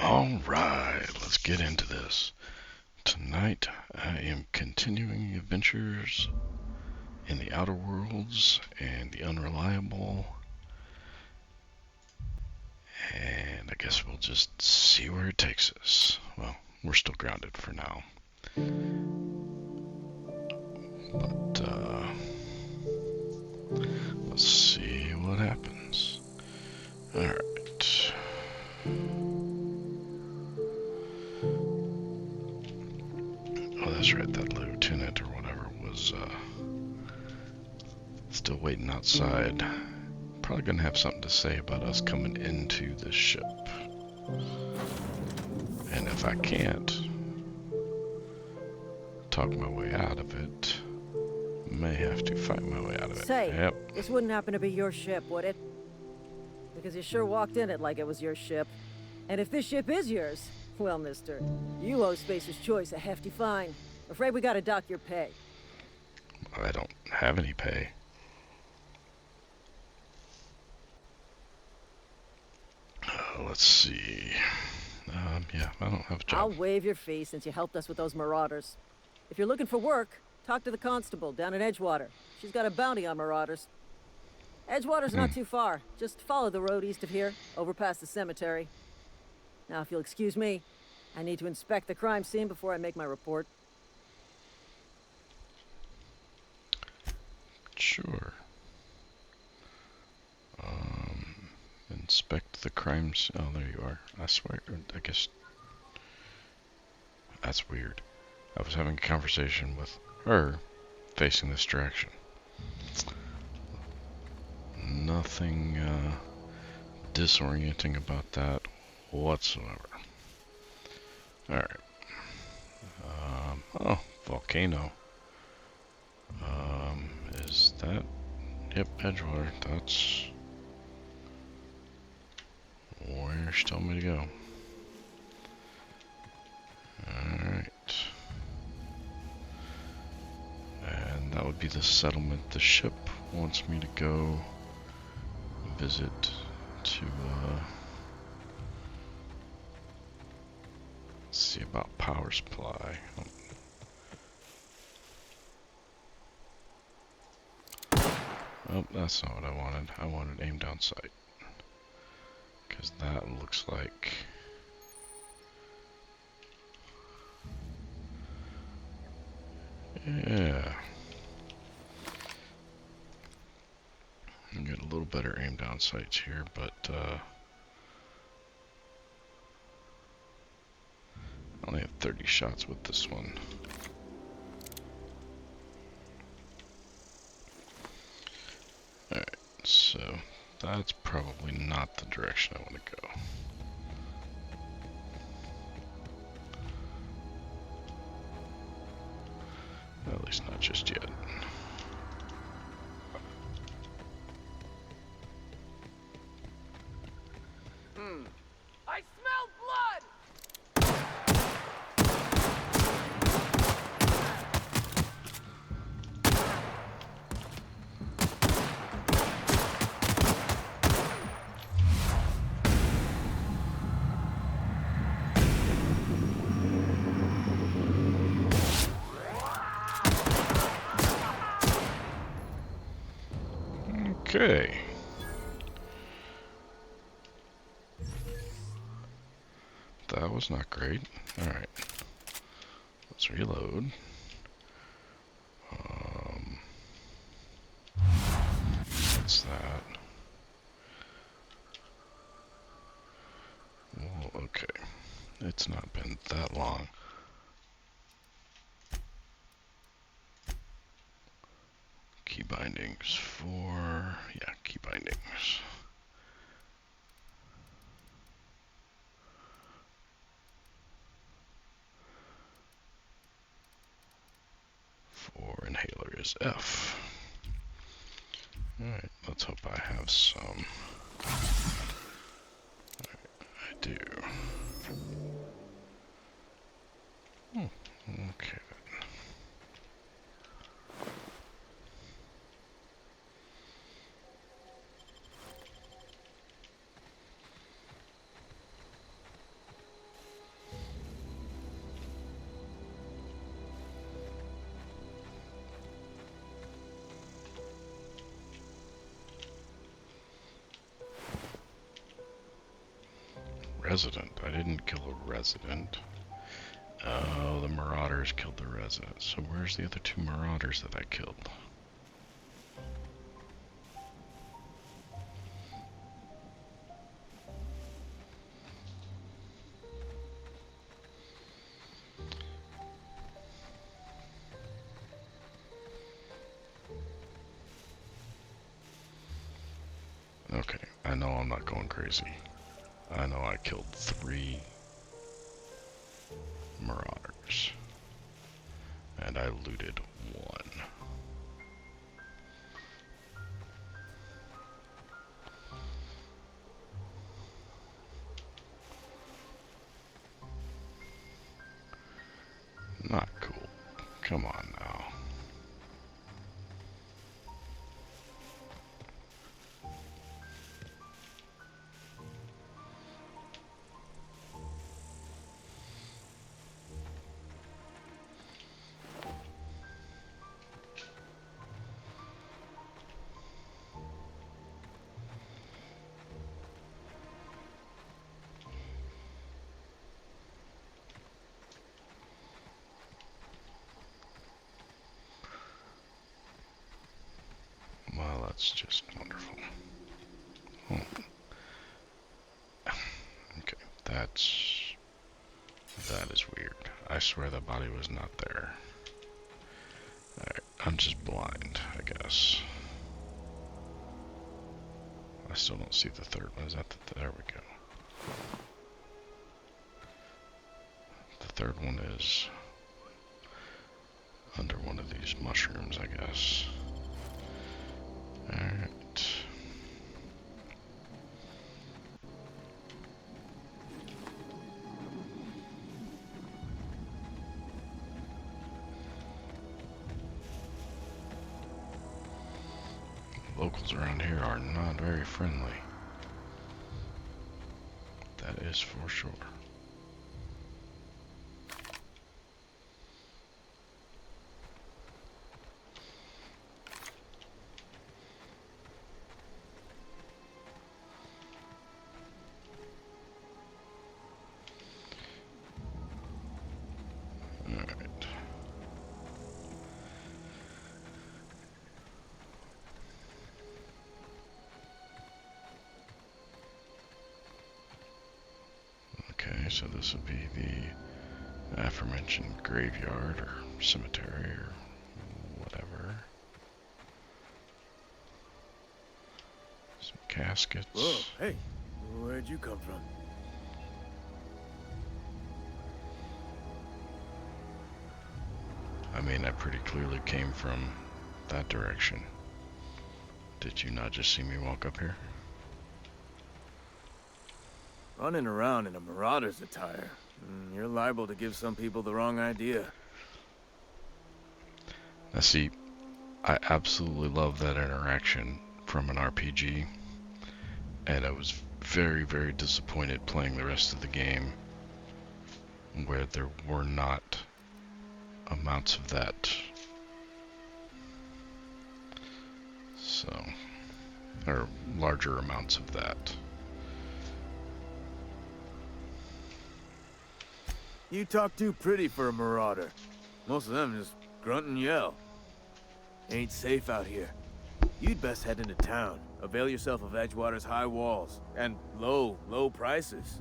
Alright, let's get into this. Tonight I am continuing adventures in the Outer Worlds and the Unreliable. And I guess we'll just see where it takes us. Well, we're still grounded for now. But, let's see what happens. Alright. Oh, that's right, that lieutenant or whatever was, still waiting outside. Probably gonna have something to say about us coming into the ship. And if I can't talk my way out of it, may have to fight my way out of it. Say, Yep. this wouldn't happen to be your ship, would it? Because you sure walked in it like it was your ship. And if this ship is yours, well, mister, you owe Spacer's Choice a hefty fine. Afraid we gotta dock your pay. I don't have any pay. Let's see. Yeah, I don't have a job. I'll waive your fee since you helped us with those marauders. If you're looking for work, talk to the constable down in Edgewater. She's got a bounty on marauders. Edgewater's not too far. Just follow the road east of here, over past the cemetery. Now, if you'll excuse me, I need to inspect the crime scene before I make my report. Sure. Inspect the crimes. Oh, there you are. I swear, I guess that's weird. I was having a conversation with her facing this direction. Nothing disorienting about that whatsoever. Alright. Oh, volcano. Is that? Yep, Edgewater. That's where she told me to go. Alright. And that would be the settlement the ship wants me to go visit to see about power supply. Oh, that's not what I wanted. I wanted aim down sight. Because that looks like... Yeah. I get a little better aim down sights here, but I only have 30 shots with this one. Alright, so that's probably not the direction I want to go. At least not just yet. I smell blood! Okay. That was not great. Alright. Let's reload. What's that? Well, okay. It's not been that long. Key bindings for... yeah, key bindings. For inhaler is F. Alright, let's hope I have some. Alright, I do. Okay. resident. I didn't kill a resident. Oh, the marauders killed the resident. So where's the other two marauders that I killed? Okay, I know I'm not going crazy. I know I killed 3 marauders. And I looted 1. Not cool. Come on now. Well, that's just wonderful. Oh. Okay, that is weird. I swear that body was not there. Alright, I'm just blind, I guess. I still don't see the third one. Is that there we go. The third one is under one of these mushrooms, I guess. Alright. Locals around here are not very friendly. That is for sure. Alright. Okay, so this would be the aforementioned graveyard or cemetery or whatever. Some caskets. Whoa, hey, where'd you come from? I mean, I pretty clearly came from that direction. Did you not just see me walk up here? Running around in a marauder's attire. You're liable to give some people the wrong idea. Now see, I absolutely love that interaction from an RPG, and I was very, very disappointed playing the rest of the game where there were not amounts of that. So, or larger amounts of that. You talk too pretty for a marauder. Most of them just grunt and yell. Ain't safe out here. You'd best head into town. Avail yourself of Edgewater's high walls and low prices.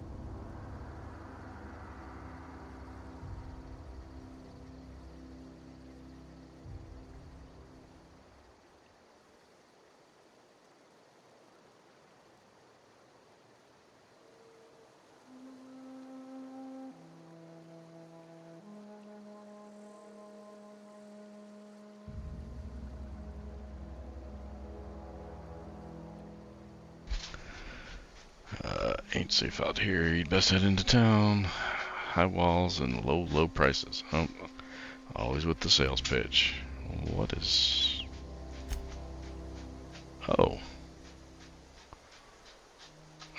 Ain't safe out here. You'd best head into town. High walls and low prices. Always with the sales pitch. What is... Oh.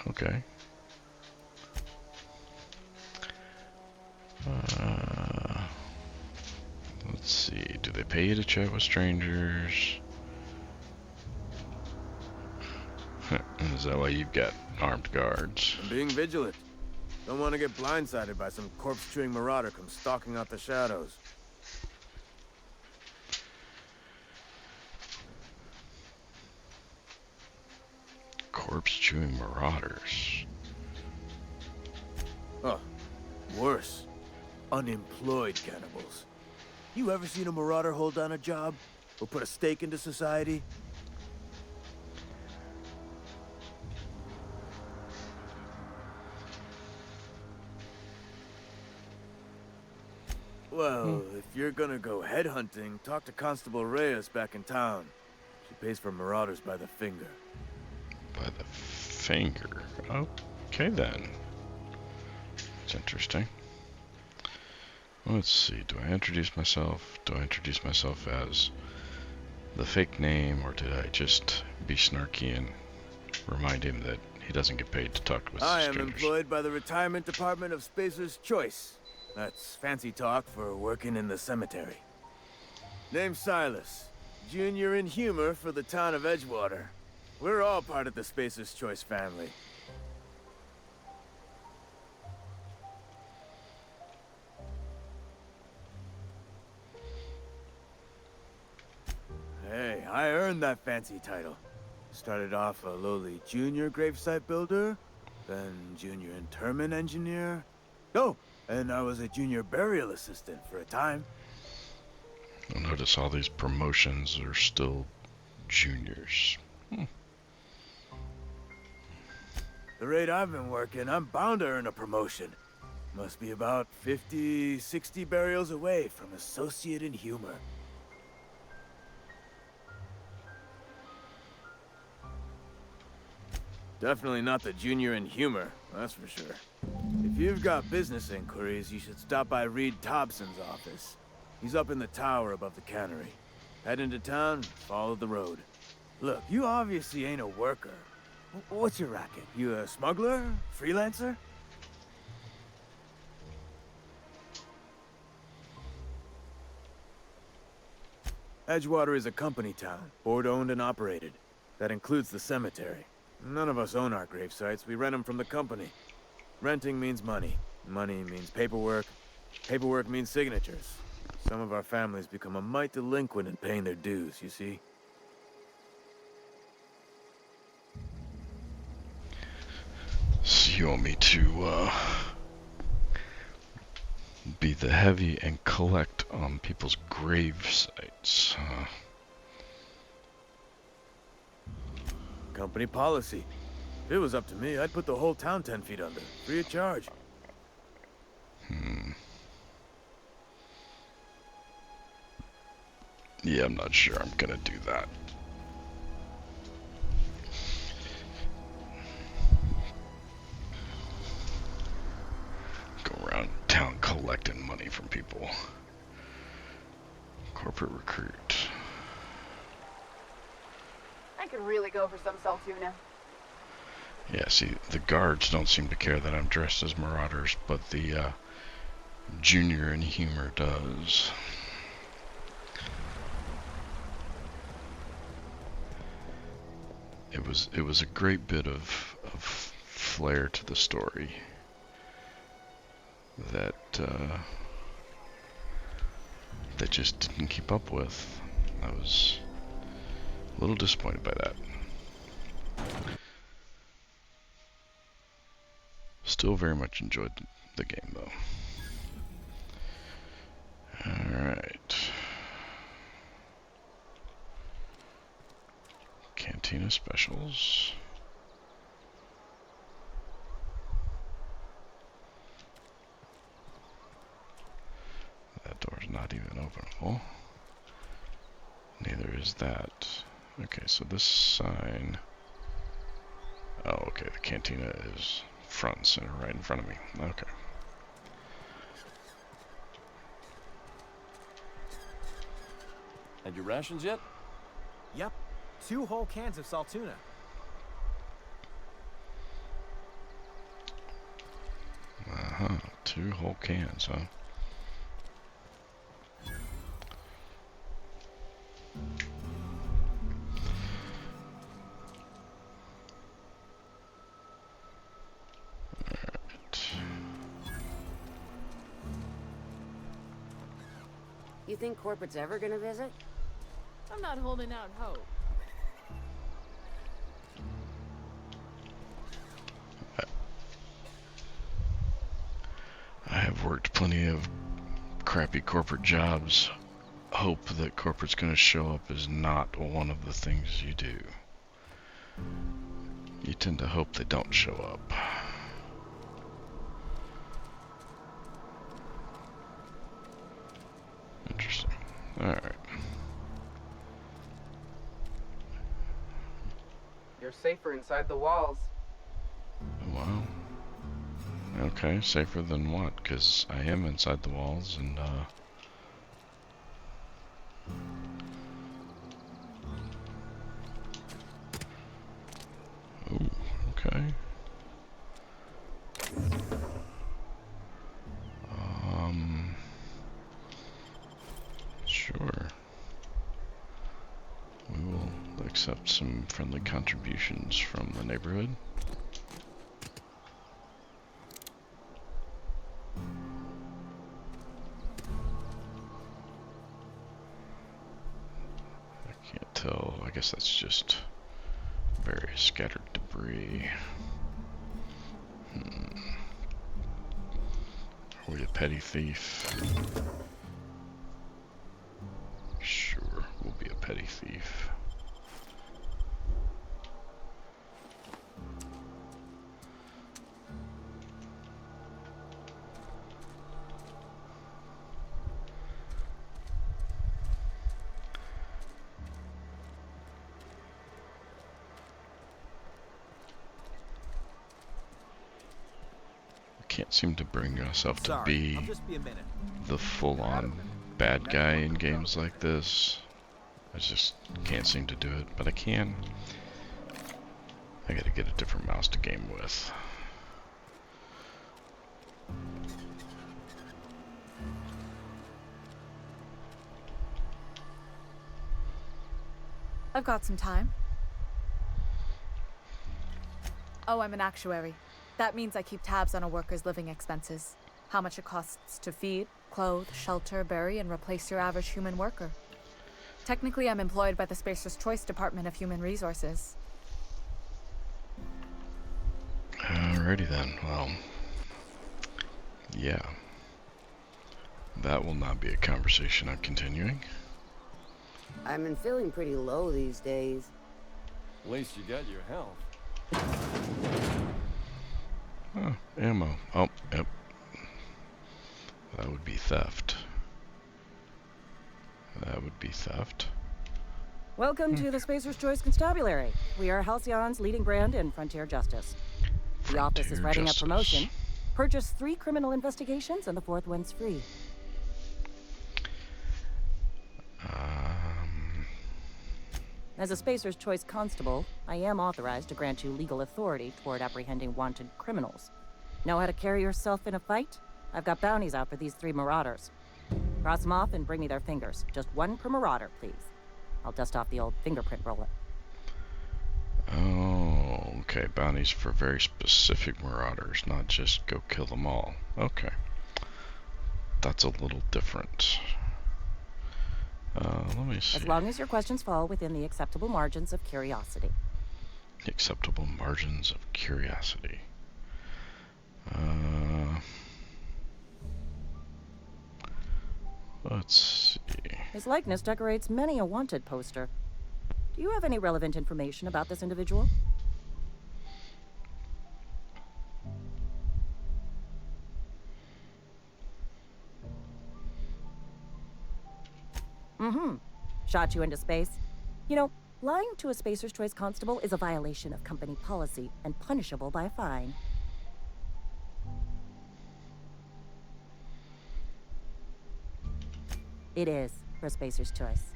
Okay. Let's see. Do they pay you to chat with strangers? Is that why you've got armed guards? I'm being vigilant. Don't want to get blindsided by some corpse-chewing marauder come stalking out the shadows. Corpse-chewing marauders. Oh, worse. Unemployed cannibals. You ever seen a marauder hold down a job? Or put a stake into society? Well, if you're gonna go headhunting, talk to Constable Reyes back in town. She pays for marauders by the finger. By the finger. Okay then. It's interesting. Let's see, do I introduce myself? Do I introduce myself as the fake name, or did I just be snarky and remind him that he doesn't get paid to talk with I am strangers? employed by the Retirement Department of Spacer's Choice. That's fancy talk for working in the cemetery. Name's Silas. Junior in humor for the town of Edgewater. We're all part of the Spacer's Choice family. Hey, I earned that fancy title. Started off a lowly junior gravesite builder, then junior interment engineer. Oh, and I was a junior burial assistant for a time. You'll notice all these promotions are still juniors. The rate I've been working, I'm bound to earn a promotion. Must be about 50, 60 burials away from associate in humor. Definitely not the junior in humor, that's for sure. If you've got business inquiries, you should stop by Reed Thompson's office. He's up in the tower above the cannery. Head into town, follow the road. Look, you obviously ain't a worker. What's your racket? You a smuggler? Freelancer? Edgewater is a company town, board-owned and operated. That includes the cemetery. None of us own our grave sites. We rent them from the company. Renting means money. Money means paperwork. Paperwork means signatures. Some of our families become a mite delinquent in paying their dues, you see? So you want me to, be the heavy and collect on people's grave sites, huh? Company policy. If it was up to me, I'd put the whole town 10 feet under, free of charge. Yeah, I'm not sure I'm gonna do that. Go around town collecting money from people. Corporate recruit. I could really go for some saltuna. Yeah, see, the guards don't seem to care that I'm dressed as marauders, but the junior in humor does. It was a great bit of flair to the story that that just didn't keep up with. I was a little disappointed by that. Still very much enjoyed the game though. Alright. Cantina specials. That door's not even openable. Neither is that. Okay, so this sign... Oh, okay, the cantina is front and center right in front of me. Okay. Had your rations yet? Yep. 2 whole cans of salt tuna. Uh-huh, 2 whole cans, huh? Alright. You think corporate's ever gonna visit? I'm not holding out hope. I have worked plenty of crappy corporate jobs. Hope that corporate's gonna show up is not one of the things you do. You tend to hope they don't show up. Interesting. Alright. You're safer inside the walls. Wow. Okay, safer than what? Because I am inside the walls and, ooh, okay. Sure. We will accept some friendly contributions from the neighborhood. I can't tell. I guess that's just various scattered debris. Are we a petty thief? Sure, we'll be a petty thief. Can't seem to bring myself to Sorry, be I'll just be a minute. the full-on bad guy in games like this. I just can't seem to do it, but I can. I gotta get a different mouse to game with. I've got some time. Oh, I'm an actuary. That means I keep tabs on a worker's living expenses. How much it costs to feed, clothe, shelter, bury, and replace your average human worker. Technically, I'm employed by the Spacer's Choice Department of Human Resources. Alrighty then, well, yeah. That will not be a conversation I'm continuing. I've been feeling pretty low these days. At least you got your health. Oh, ammo. Oh, yep. That would be theft. That would be theft. Welcome to the Spacer's Choice Constabulary. We are Halcyon's leading brand in frontier justice. The office is Frontier writing justice. a promotion. Purchase 3 criminal investigations and the 4th one's free. As a Spacer's Choice Constable, I am authorized to grant you legal authority toward apprehending wanted criminals. Know how to carry yourself in a fight? I've got bounties out for these 3 marauders. Cross them off and bring me their fingers. Just 1 per marauder, please. I'll dust off the old fingerprint roller. Oh, okay. Bounties for very specific marauders, not just go kill them all. Okay. That's a little different. Let me see. As long as your questions fall within the acceptable margins of curiosity. Acceptable margins of curiosity. Let's see. His likeness decorates many a wanted poster. Do you have any relevant information about this individual? Shot you into space. You know, lying to a Spacer's Choice Constable is a violation of company policy and punishable by a fine. It is for Spacer's Choice.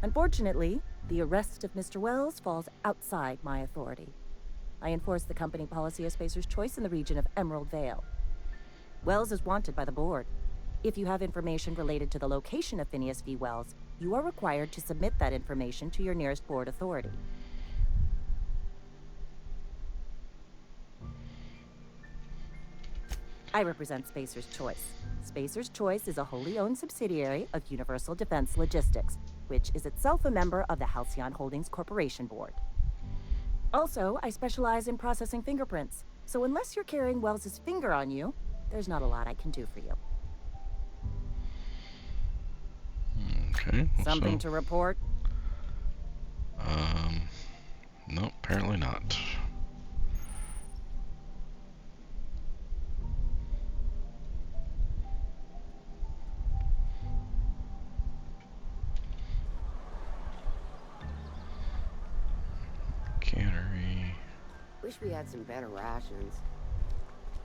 Unfortunately, the arrest of Mr. Wells falls outside my authority. I enforce the company policy of Spacer's Choice in the region of Emerald Vale. Wells is wanted by the board. If you have information related to the location of Phineas V. Wells, you are required to submit that information to your nearest board authority. I represent Spacer's Choice. Spacer's Choice is a wholly owned subsidiary of Universal Defense Logistics, which is itself a member of the Halcyon Holdings Corporation Board. Also, I specialize in processing fingerprints, so unless you're carrying Wells's finger on you, there's not a lot I can do for you. Okay. Something to report? No, apparently not. Cannery. Wish we had some better rations.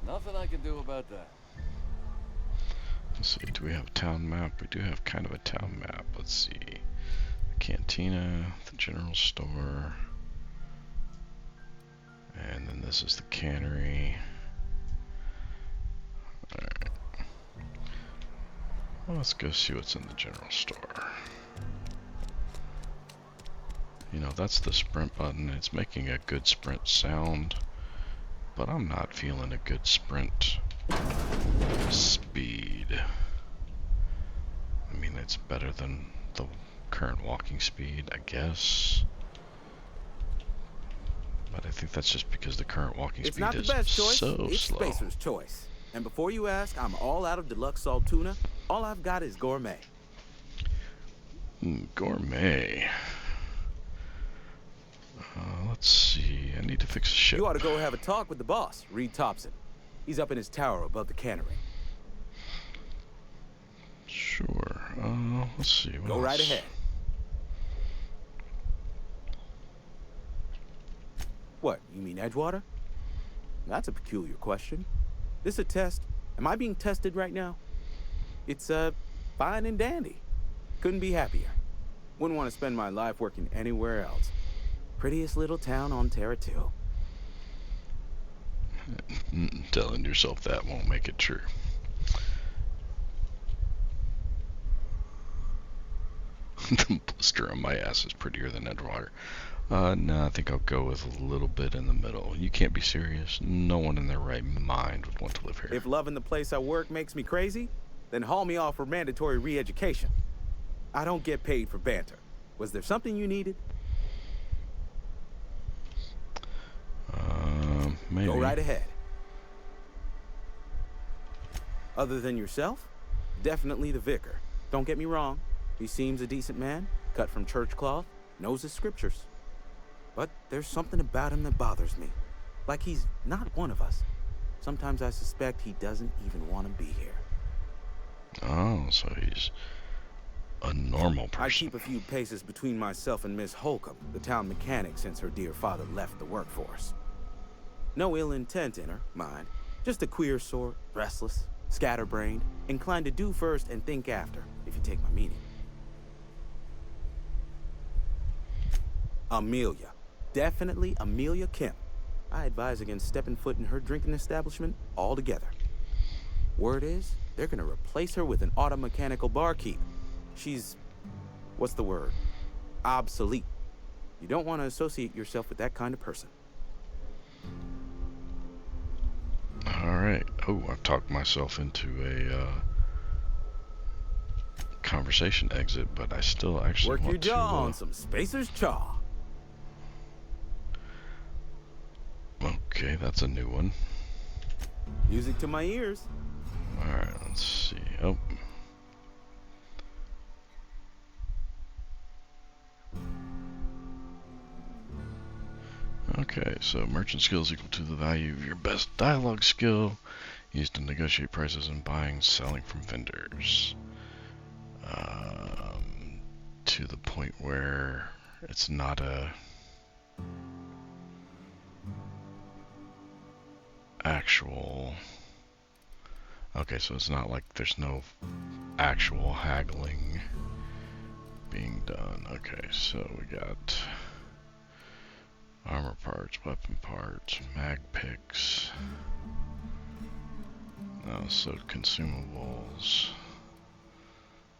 Nothing I can do about that. Let's see, do we have a town map? We do have kind of a town map. Let's see. The cantina, the general store. And then this is the cannery. Alright. Well, let's go see what's in the general store. You know, that's the sprint button. It's making a good sprint sound, but I'm not feeling a good sprint speed. I mean, it's better than the current walking speed, I guess. But I think that's just because the current walking It's speed not the is best choice. so It's slow. Spacer's Choice. And before you ask, I'm all out of deluxe salt tuna. All I've got is gourmet. Gourmet. Let's see. I need to fix the ship. You ought to go have a talk with the boss, Reed Thompson. He's up in his tower above the cannery. Sure. Let's see. What Go right else? ahead. What, you mean Edgewater? That's a peculiar question. This a test? Am I being tested right now? It's, fine and dandy. Couldn't be happier. Wouldn't want to spend my life working anywhere else. Prettiest little town on Terra 2. Telling yourself that won't make it true. The blister on my ass is prettier than Edgewater. No, I think I'll go with a little bit in the middle. You can't be serious. No one in their right mind would want to live here. If loving the place I work makes me crazy, then haul me off for mandatory re-education. I don't get paid for banter. Was there something you needed? Maybe. Go right ahead. Other than yourself? Definitely the vicar. Don't get me wrong. He seems a decent man, cut from church cloth, knows his scriptures. But there's something about him that bothers me. Like he's not one of us. Sometimes I suspect he doesn't even want to be here. Oh, so he's a normal person. I keep a few paces between myself and Miss Holcomb, the town mechanic, since her dear father left the workforce. No ill intent in her, mind. Just a queer sort, restless, scatterbrained, inclined to do first and think after, if you take my meaning. Amelia. Definitely Amelia Kemp. I advise against stepping foot in her drinking establishment altogether. Word is, they're gonna replace her with an auto-mechanical barkeep. She's... what's the word? Obsolete. You don't want to associate yourself with that kind of person. Alright. Oh, I've talked myself into a conversation exit, but I still actually Work your want jaw to... on some Spacer's Chaw. Okay, that's a new one. Music to my ears. Alright, let's see. Oh. Okay, so merchant skill is equal to the value of your best dialogue skill used to negotiate prices and buying, selling from vendors. To the point where it's not a actual... Okay, so it's not like there's no actual haggling being done. Okay, so we got armor parts, weapon parts, mag picks, so consumables,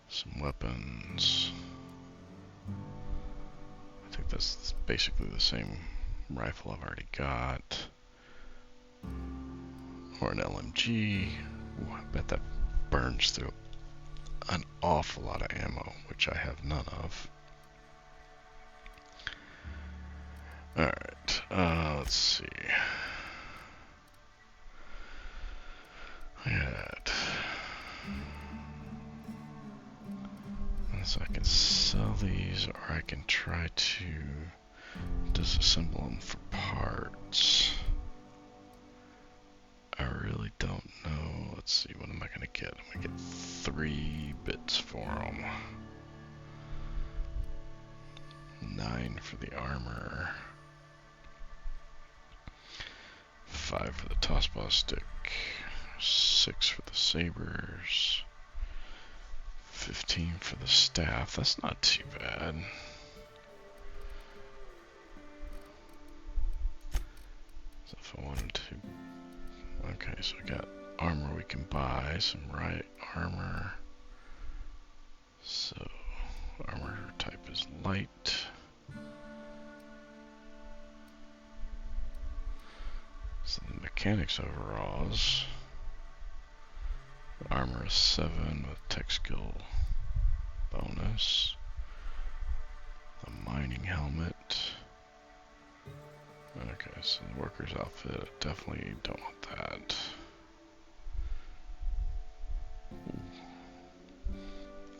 some weapons. I think that's basically the same rifle I've already got. Or an LMG. Ooh, I bet that burns through an awful lot of ammo, which I have none of. Alright, let's see. So I can sell these, or I can try to disassemble them for parts. I really don't know. Let's see, what am I gonna get? I'm gonna get 3 bits for them. 9 for the armor. 5 for the tossball stick. 6 for the sabers. 15 for the staff. That's not too bad. So if I wanted to... Okay, so we got armor we can buy. Some riot armor. So armor type is light. So the mechanics overalls. Armor is 7 with tech skill bonus. The mining helmet. Okay, so the worker's outfit, definitely don't want that.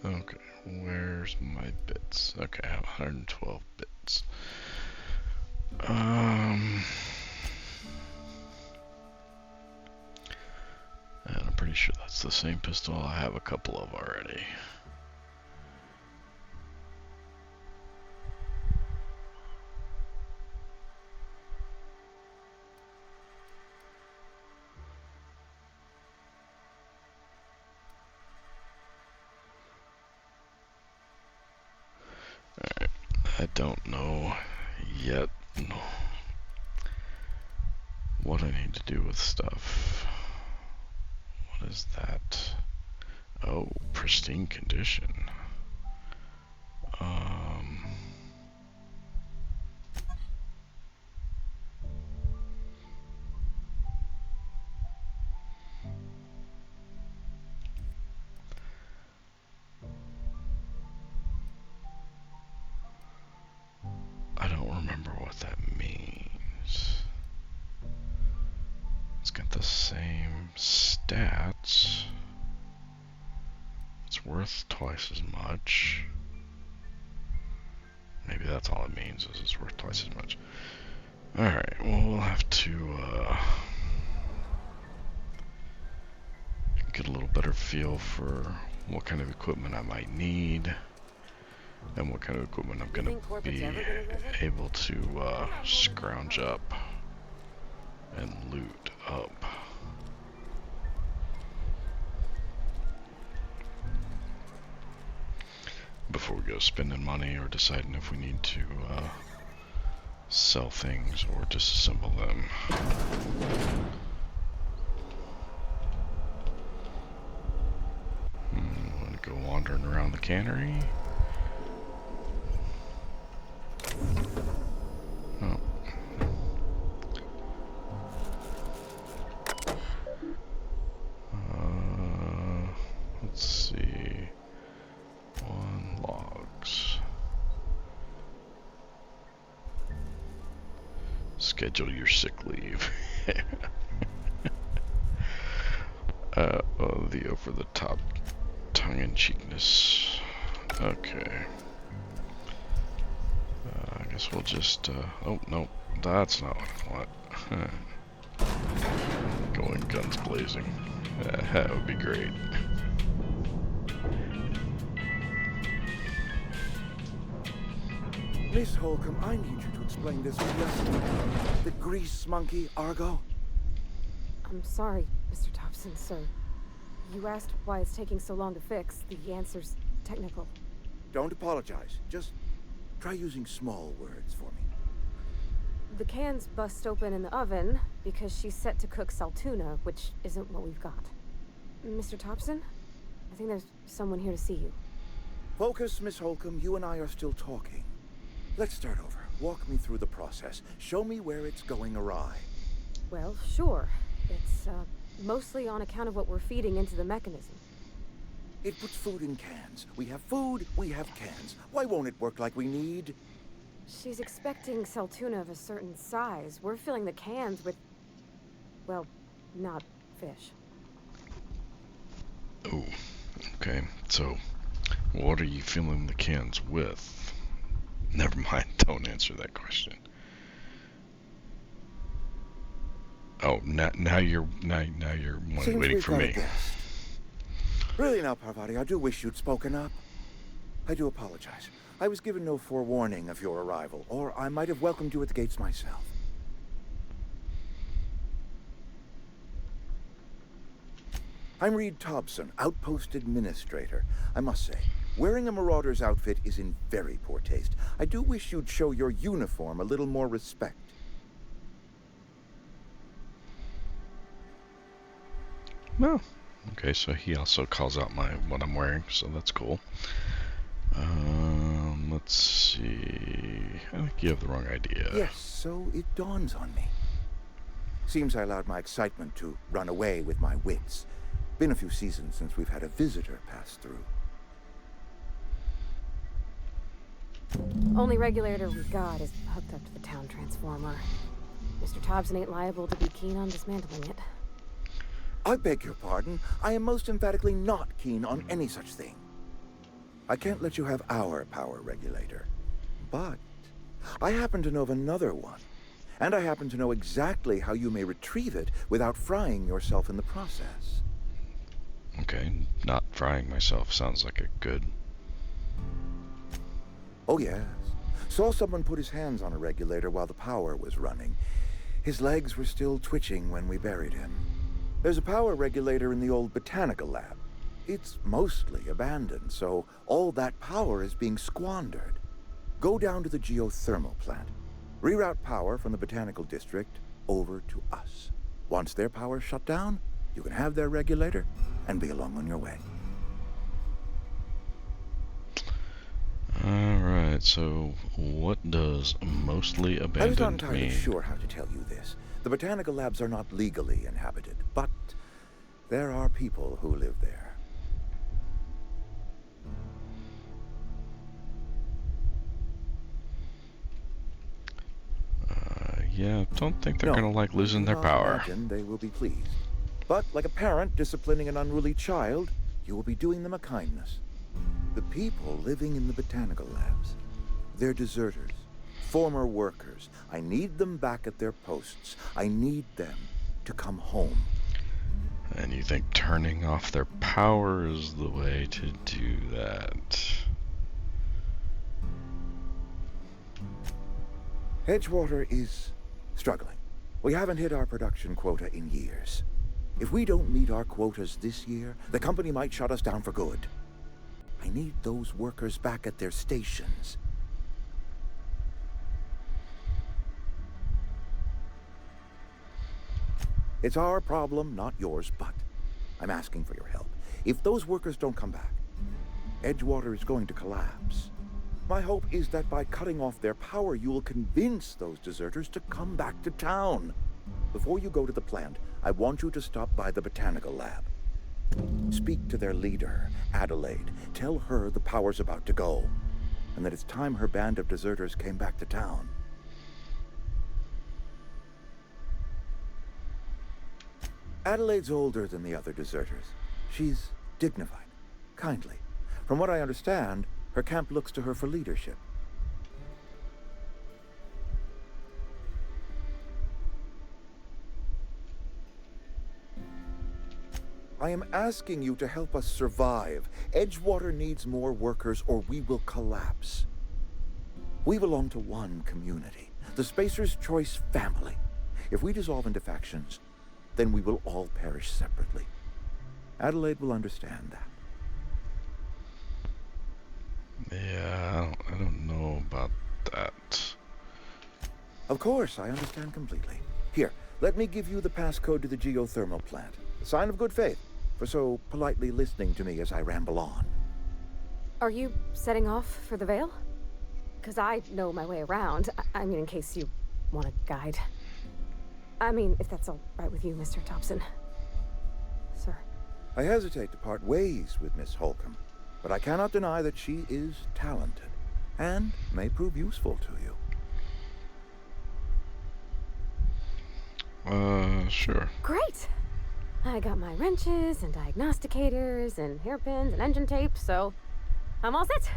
Ooh. Okay, where's my bits? Okay, I have 112 bits. And I'm pretty sure that's the same pistol I have a couple of already. Alright, I don't know yet what I need to do with stuff. What is that? Oh, pristine condition. I don't remember what that means. It's got the same stats. It's worth twice as much. Maybe that's all it means, is it's worth twice as much. Alright, well, we'll have to get a little better feel for what kind of equipment I might need and what kind of equipment I'm gonna be able to scrounge up and loot up. Before we go spending money or deciding if we need to sell things or disassemble them. Want to go wandering around the cannery? Oh. Let's see. 1 logs. Schedule your sick leave. Oh, the over the top tongue-in-cheekness. Okay. I guess we'll just, oh, no, that's not what I want. Going guns blazing. That would be great. Miss Holcomb, I need you to explain this yesterday. The grease monkey, Argo? I'm sorry, Mr. Thompson, sir. You asked why it's taking so long to fix. The answer's technical. Don't apologize. Just try using small words for me. The cans bust open in the oven because she's set to cook saltuna, which isn't what we've got. Mr. Thompson? I think there's someone here to see you. Focus, Miss Holcomb. You and I are still talking. Let's start over. Walk me through the process. Show me where it's going awry. Well, sure. It's, mostly on account of what we're feeding into the mechanism. It puts food in cans. We have food, we have cans. Why won't it work like we need? She's expecting Saltuna of a certain size. We're filling the cans with, well, not fish. Oh, okay. So, what are you filling the cans with? Never mind. Don't answer that question. Oh, now you're Seems waiting we've for got a me. guest. Really now, Parvati, I do wish you'd spoken up. I do apologize. I was given no forewarning of your arrival, or I might have welcomed you at the gates myself. I'm Reed Thompson, Outpost Administrator. I must say, wearing a Marauder's outfit is in very poor taste. I do wish you'd show your uniform a little more respect. No. Okay, so he also calls out what I'm wearing, so that's cool. Let's see. I think you have the wrong idea. Yes, so it dawns on me. Seems I allowed my excitement to run away with my wits. Been a few seasons since we've had a visitor pass through. Only regulator we got is hooked up to the town transformer. Mr. Thompson ain't liable to be keen on dismantling it. I beg your pardon. I am most emphatically not keen on any such thing. I can't let you have our power regulator. But I happen to know of another one. And I happen to know exactly how you may retrieve it without frying yourself in the process. Okay, not frying myself sounds like a good... Oh, yes. Saw someone put his hands on a regulator while the power was running. His legs were still twitching when we buried him. There's a power regulator in the old botanical lab. It's mostly abandoned, so all that power is being squandered. Go down to the geothermal plant. Reroute power from the botanical district over to us. Once their power's shut down, you can have their regulator and be along on your way. Alright, so what does mostly abandoned I was not entirely mean? sure how to tell you this. The botanical labs are not legally inhabited, but there are people who live there. Yeah, don't think they're No, gonna like losing their I power. imagine they will be pleased. But like a parent disciplining an unruly child, you will be doing them a kindness. The people living in the botanical labs, they're deserters, former workers. I need them back at their posts. I need them to come home. And you think turning off their power is the way to do that? Edgewater is struggling. We haven't hit our production quota in years. If we don't meet our quotas this year, the company might shut us down for good. I need those workers back at their stations. It's our problem, not yours, but I'm asking for your help. If those workers don't come back, Edgewater is going to collapse. My hope is that by cutting off their power, you will convince those deserters to come back to town. Before you go to the plant, I want you to stop by the botanical lab. Speak to their leader, Adelaide. Tell her the power's about to go, and that it's time her band of deserters came back to town. Adelaide's older than the other deserters. She's dignified, kindly. From what I understand, her camp looks to her for leadership. I am asking you to help us survive. Edgewater needs more workers or we will collapse. We belong to one community, the Spacer's Choice family. If we dissolve into factions, then we will all perish separately. Adelaide will understand that. Yeah, I don't know about that. Of course, I understand completely. Here, let me give you the passcode to the geothermal plant. A sign of good faith, for so politely listening to me as I ramble on. Are you setting off for the Vale? Because I know my way around. I mean, in case you want a guide. I mean, if that's all right with you, Mr. Thompson. I hesitate to part ways with Miss Holcomb, but I cannot deny that she is talented and may prove useful to you. Sure. Great! I got my wrenches and diagnosticators and hairpins and engine tape, so I'm all set.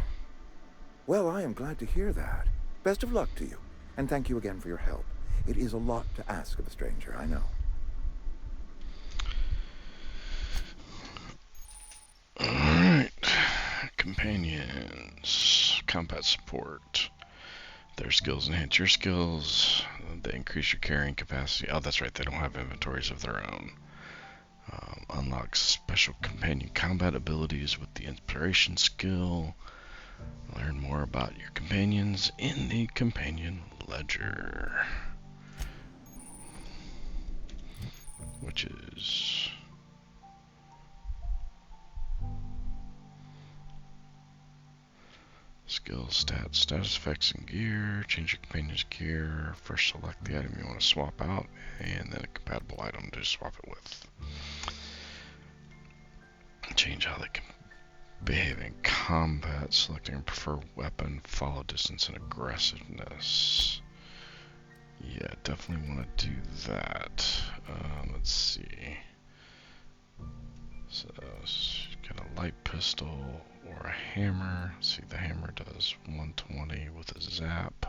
Well, I am glad to hear that. Best of luck to you, and thank you again for your help. It is a lot to ask of a stranger, I know. Alright. Companions. Combat support. Their skills enhance your skills. They increase your carrying capacity. Oh, that's right, they don't have inventories of their own. Unlock special companion combat abilities with the inspiration skill. Learn more about your companions in the companion ledger, which is skills, stats, status effects, and gear. Change your companion's gear. First select the item you want to swap out, and then a compatible item to swap it with. Change how they can behave in combat, selecting a preferred weapon, follow distance, and aggressiveness. Yeah, definitely want to do that. Let's see. So, got a light pistol or a hammer. Let's see, the hammer does 120 with a zap.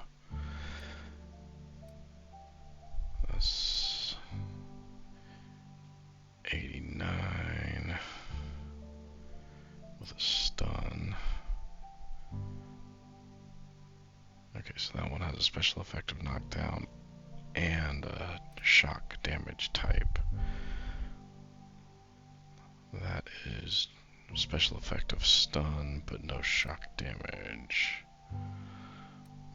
That's 89 with a stun. Okay, so that one has a special effect of knockdown and a shock damage type. That is a special effect of stun, but no shock damage.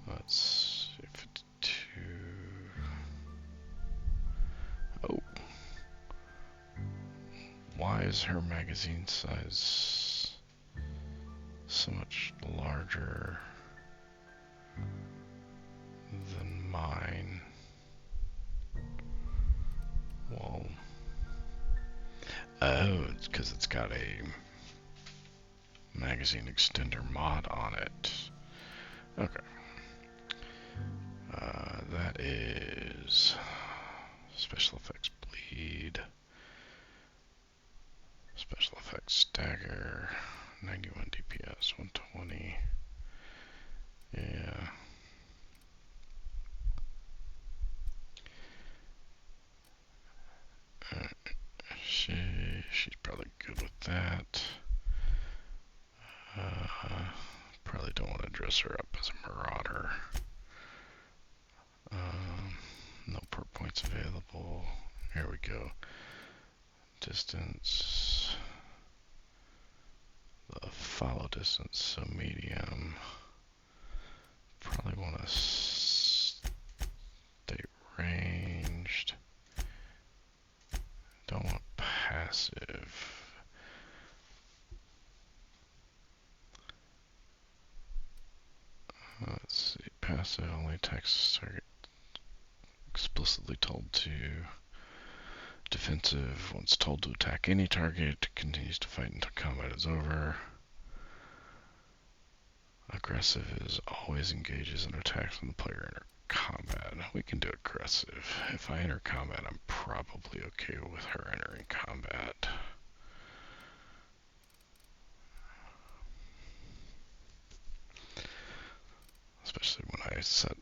Let's see, 52. Oh. Why is her magazine size so much larger than mine? Well, oh, it's because it's got a magazine extender mod on it. Okay. That is special effects bleed, special effects stagger, 91 DPS, 120. Yeah. She's probably good with that. Probably don't want to dress her up as a marauder. No perk points available. Here we go. Distance. The follow distance, so medium. Probably want to stay ranged. Don't want passive. Let's see. Passive only attacks target explicitly told to. Defensive, once told to attack any target, continues to fight until combat is over. Aggressive is always engages and attacks when the player enters combat. We can do aggressive. If I enter combat, I'm probably okay with her entering combat. Especially when I set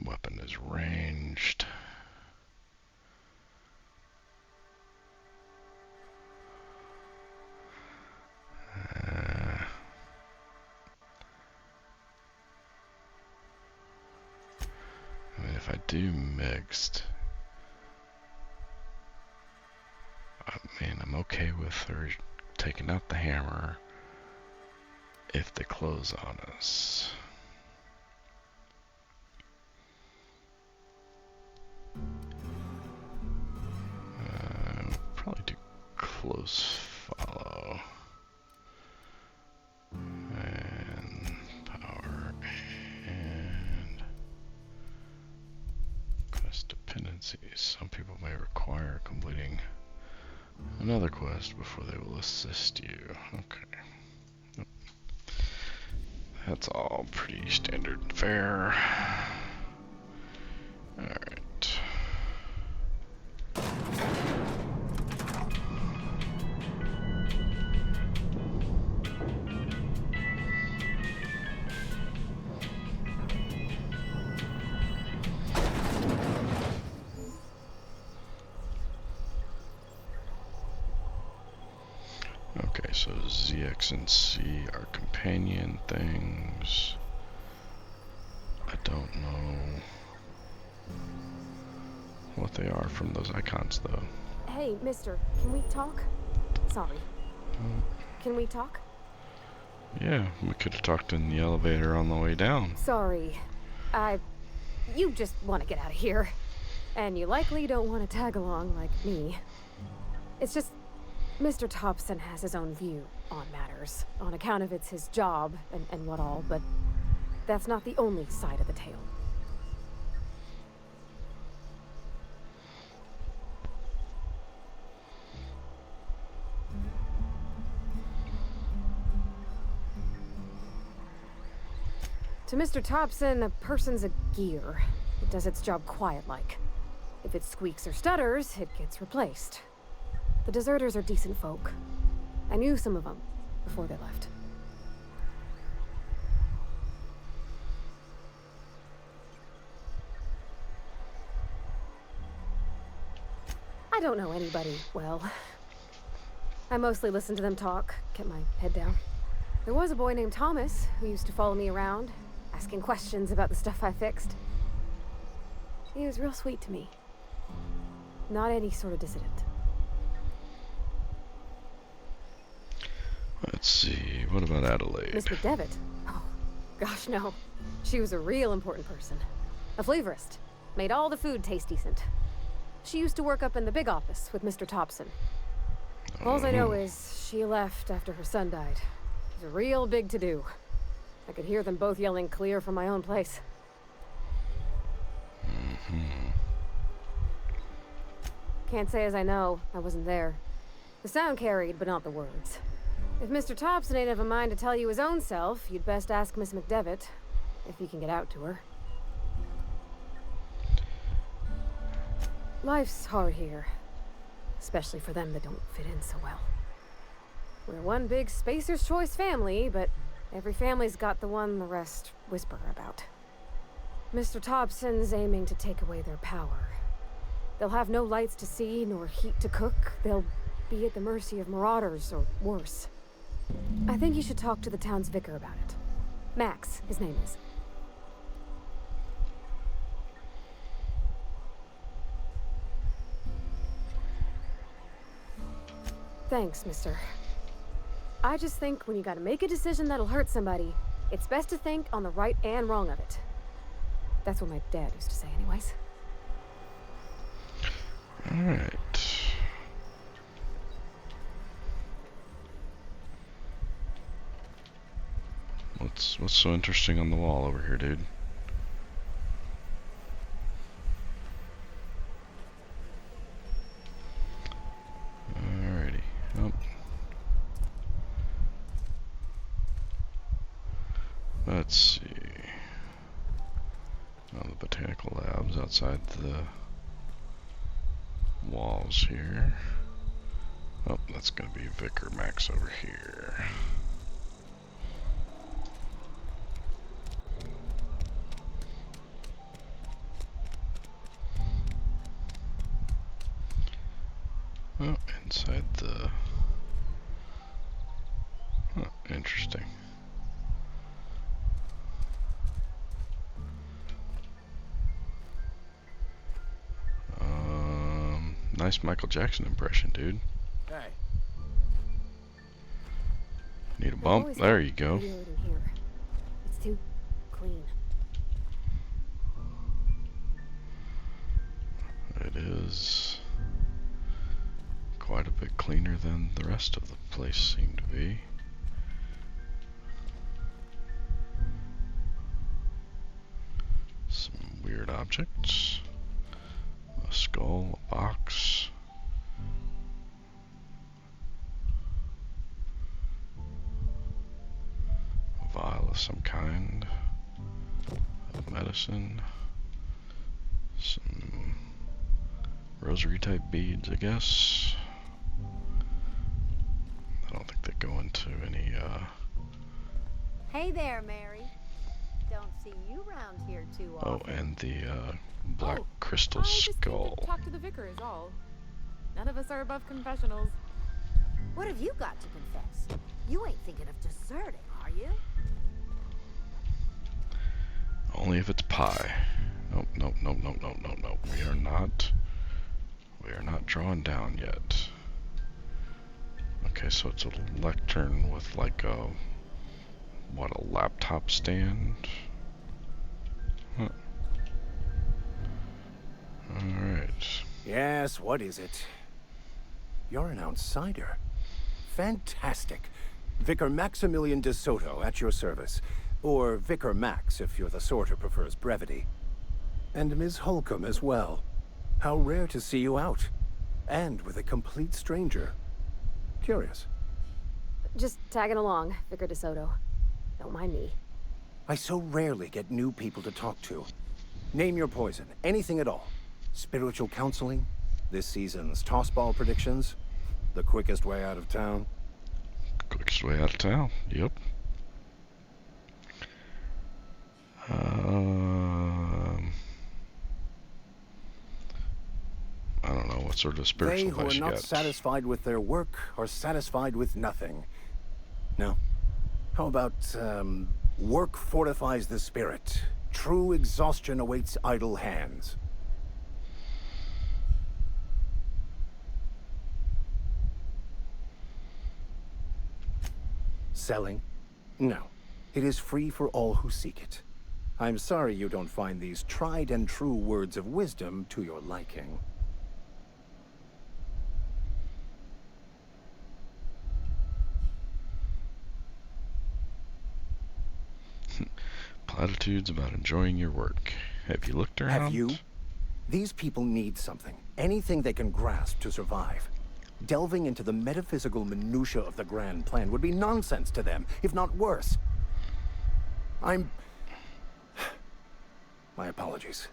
weapon is ranged. I mean, if I do mixed, I mean, I'm okay with her taking out the hammer if they close on us. Probably do close follow. And power and quest dependencies. Some people may require completing. another quest before they will assist you. Okay. Yep. That's all pretty standard and fair. Alright. Okay, so ZX and C are companion things. I don't know what they are from those icons, though. Hey, mister, can we talk? Sorry. Can we talk? Yeah, we could have talked in the elevator on the way down. Sorry. You just want to get out of here. And you likely don't want to tag along like me. It's just, Mr. Thompson has his own view on matters, on account of it's his job and what all, but that's not the only side of the tale. To Mr. Thompson, a person's a gear. It does its job quiet-like. If it squeaks or stutters, it gets replaced. The deserters are decent folk. I knew some of them before they left. I don't know anybody well. I mostly listened to them talk, kept my head down. There was a boy named Thomas who used to follow me around, asking questions about the stuff I fixed. He was real sweet to me. Not any sort of dissident. Let's see, what about Adelaide? Miss McDevitt? Oh, gosh, no. She was a real important person. A flavorist. Made all the food taste decent. She used to work up in the big office with Mr. Thompson. All I know is she left after her son died. It was a real big to-do. I could hear them both yelling clear from my own place. Can't say as I know. I wasn't there. The sound carried, but not the words. If Mr. Thompson ain't of a mind to tell you his own self, you'd best ask Miss McDevitt, if he can get out to her. Life's hard here, especially for them that don't fit in so well. We're one big Spacer's Choice family, but every family's got the one the rest whisper about. Mr. Thompson's aiming to take away their power. They'll have no lights to see, nor heat to cook. They'll be at the mercy of marauders, or worse. I think you should talk to the town's vicar about it. Max, his name is. Thanks, mister. I just think when you gotta make a decision that'll hurt somebody, it's best to think on the right and wrong of it. That's what my dad used to say anyways. Alright. What's so interesting on the wall over here, dude? Alrighty. Oh. Let's see. Oh, the botanical labs outside the walls here. Oh, that's gonna be Vicar Max over here. Oh, inside the... Oh, interesting. Nice Michael Jackson impression, dude. Hey. Need a bump? There you go. It's too clean. It is quite a bit cleaner than the rest of the place seemed to be. Some weird objects. A skull, a box. some kind of medicine. Some rosary type beads, I guess. I don't think they go into any, Hey there, Mary. Don't see you around here too oh, often. and the, black crystal I just came skull. to talk to the vicar is all. None of us are above confessionals. What have you got to confess? You ain't thinking of deserting, are you? Only if it's pie. Nope, nope, nope, nope, nope, nope, nope. We are not drawn down yet. Okay, so it's a lectern with like a, what, a laptop stand? Huh. Alright. Yes, what is it? You're an outsider. Fantastic. Vicar Maximilian de Soto at your service. Or Vicar Max, if you're the sort who prefers brevity. And Ms. Holcomb as well. How rare to see you out. And with a complete stranger. Curious. Just tagging along, Vicar DeSoto. Don't mind me. I so rarely get new people to talk to. Name your poison, anything at all. Spiritual counseling, this season's tossball predictions, the quickest way out of town. Quickest way out of town, yep. I don't know, what sort of spiritual They who advice are you not got? satisfied with their work are satisfied with nothing. No. How about, work fortifies the spirit. True exhaustion awaits idle hands. Selling? No. It is free for all who seek it. I'm sorry you don't find these tried and true words of wisdom to your liking. Platitudes about enjoying your work. Have you looked around? Have you? These people need something. Anything they can grasp to survive. Delving into the metaphysical minutiae of the grand plan would be nonsense to them, if not worse. My apologies.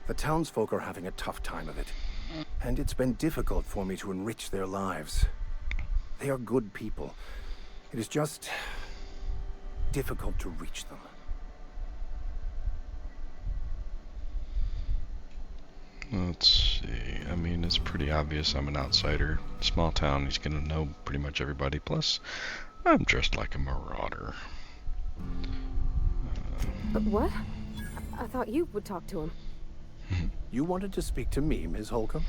The townsfolk are having a tough time of it, and it's been difficult for me to enrich their lives. They are good people. It is just difficult to reach them. Let's see. I mean, it's pretty obvious I'm an outsider. Small town, he's gonna know pretty much everybody. Plus, I'm dressed like a marauder. But what? I thought you would talk to him. You wanted to speak to me, Ms. Holcomb?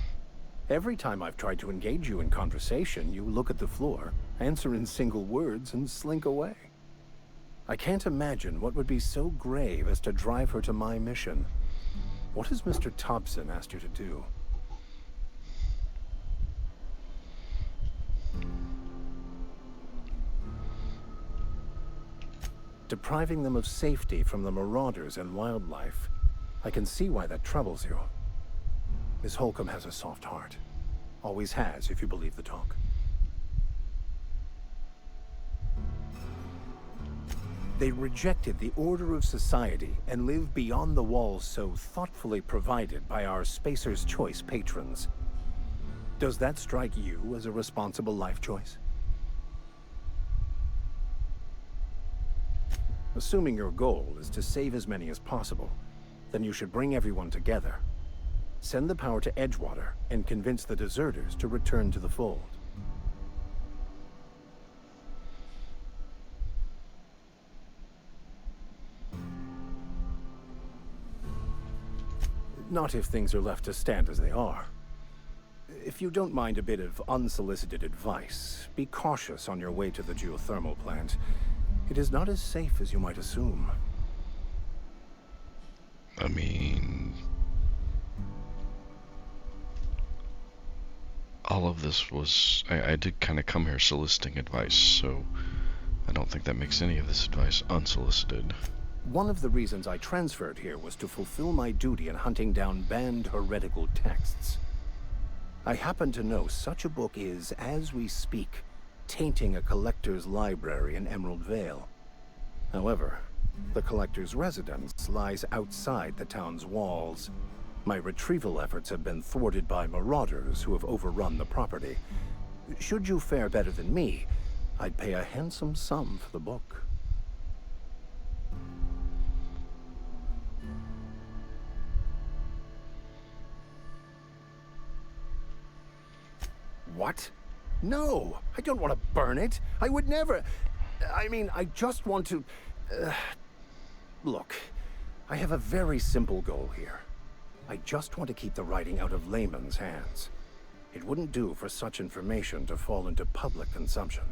Every time I've tried to engage you in conversation, you look at the floor, answer in single words, and slink away. I can't imagine what would be so grave as to drive her to my mission. What has Mr. Thompson asked you to do? Depriving them of safety from the marauders and wildlife. I can see why that troubles you. Miss Holcomb has a soft heart. Always has, if you believe the talk. They rejected the order of society and live beyond the walls so thoughtfully provided by our Spacer's Choice patrons. Does that strike you as a responsible life choice? Assuming your goal is to save as many as possible, then you should bring everyone together. Send the power to Edgewater and convince the deserters to return to the fold. Not if things are left to stand as they are. If you don't mind a bit of unsolicited advice, be cautious on your way to the geothermal plant. It is not as safe as you might assume. I mean, all of this was, I did kind of come here soliciting advice, so I don't think that makes any of this advice unsolicited. One of the reasons I transferred here was to fulfill my duty in hunting down banned heretical texts. I happen to know such a book is, as we speak, tainting a collector's library in Emerald Vale. However, the collector's residence lies outside the town's walls. My retrieval efforts have been thwarted by marauders who have overrun the property. Should you fare better than me, I'd pay a handsome sum for the book. What? No, I don't want to burn it. I would never. I mean, I just want to... Look, I have a very simple goal here. I just want to keep the writing out of layman's hands. It wouldn't do for such information to fall into public consumption.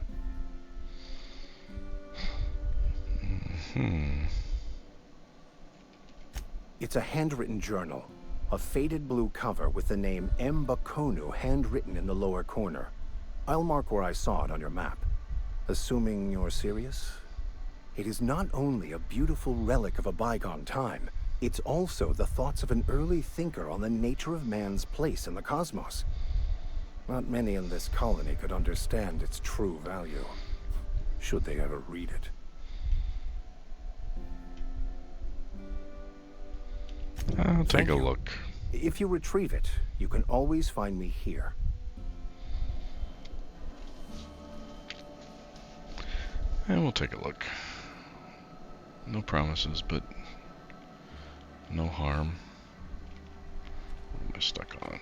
It's a handwritten journal. A faded blue cover with the name M. Bakonu handwritten in the lower corner. I'll mark where I saw it on your map. Assuming you're serious? It is not only a beautiful relic of a bygone time, it's also the thoughts of an early thinker on the nature of man's place in the cosmos. Not many in this colony could understand its true value, should they ever read it. I'll take a look. If you retrieve it, you can always find me here. And we'll take a look. No promises, but no harm. What am I stuck on?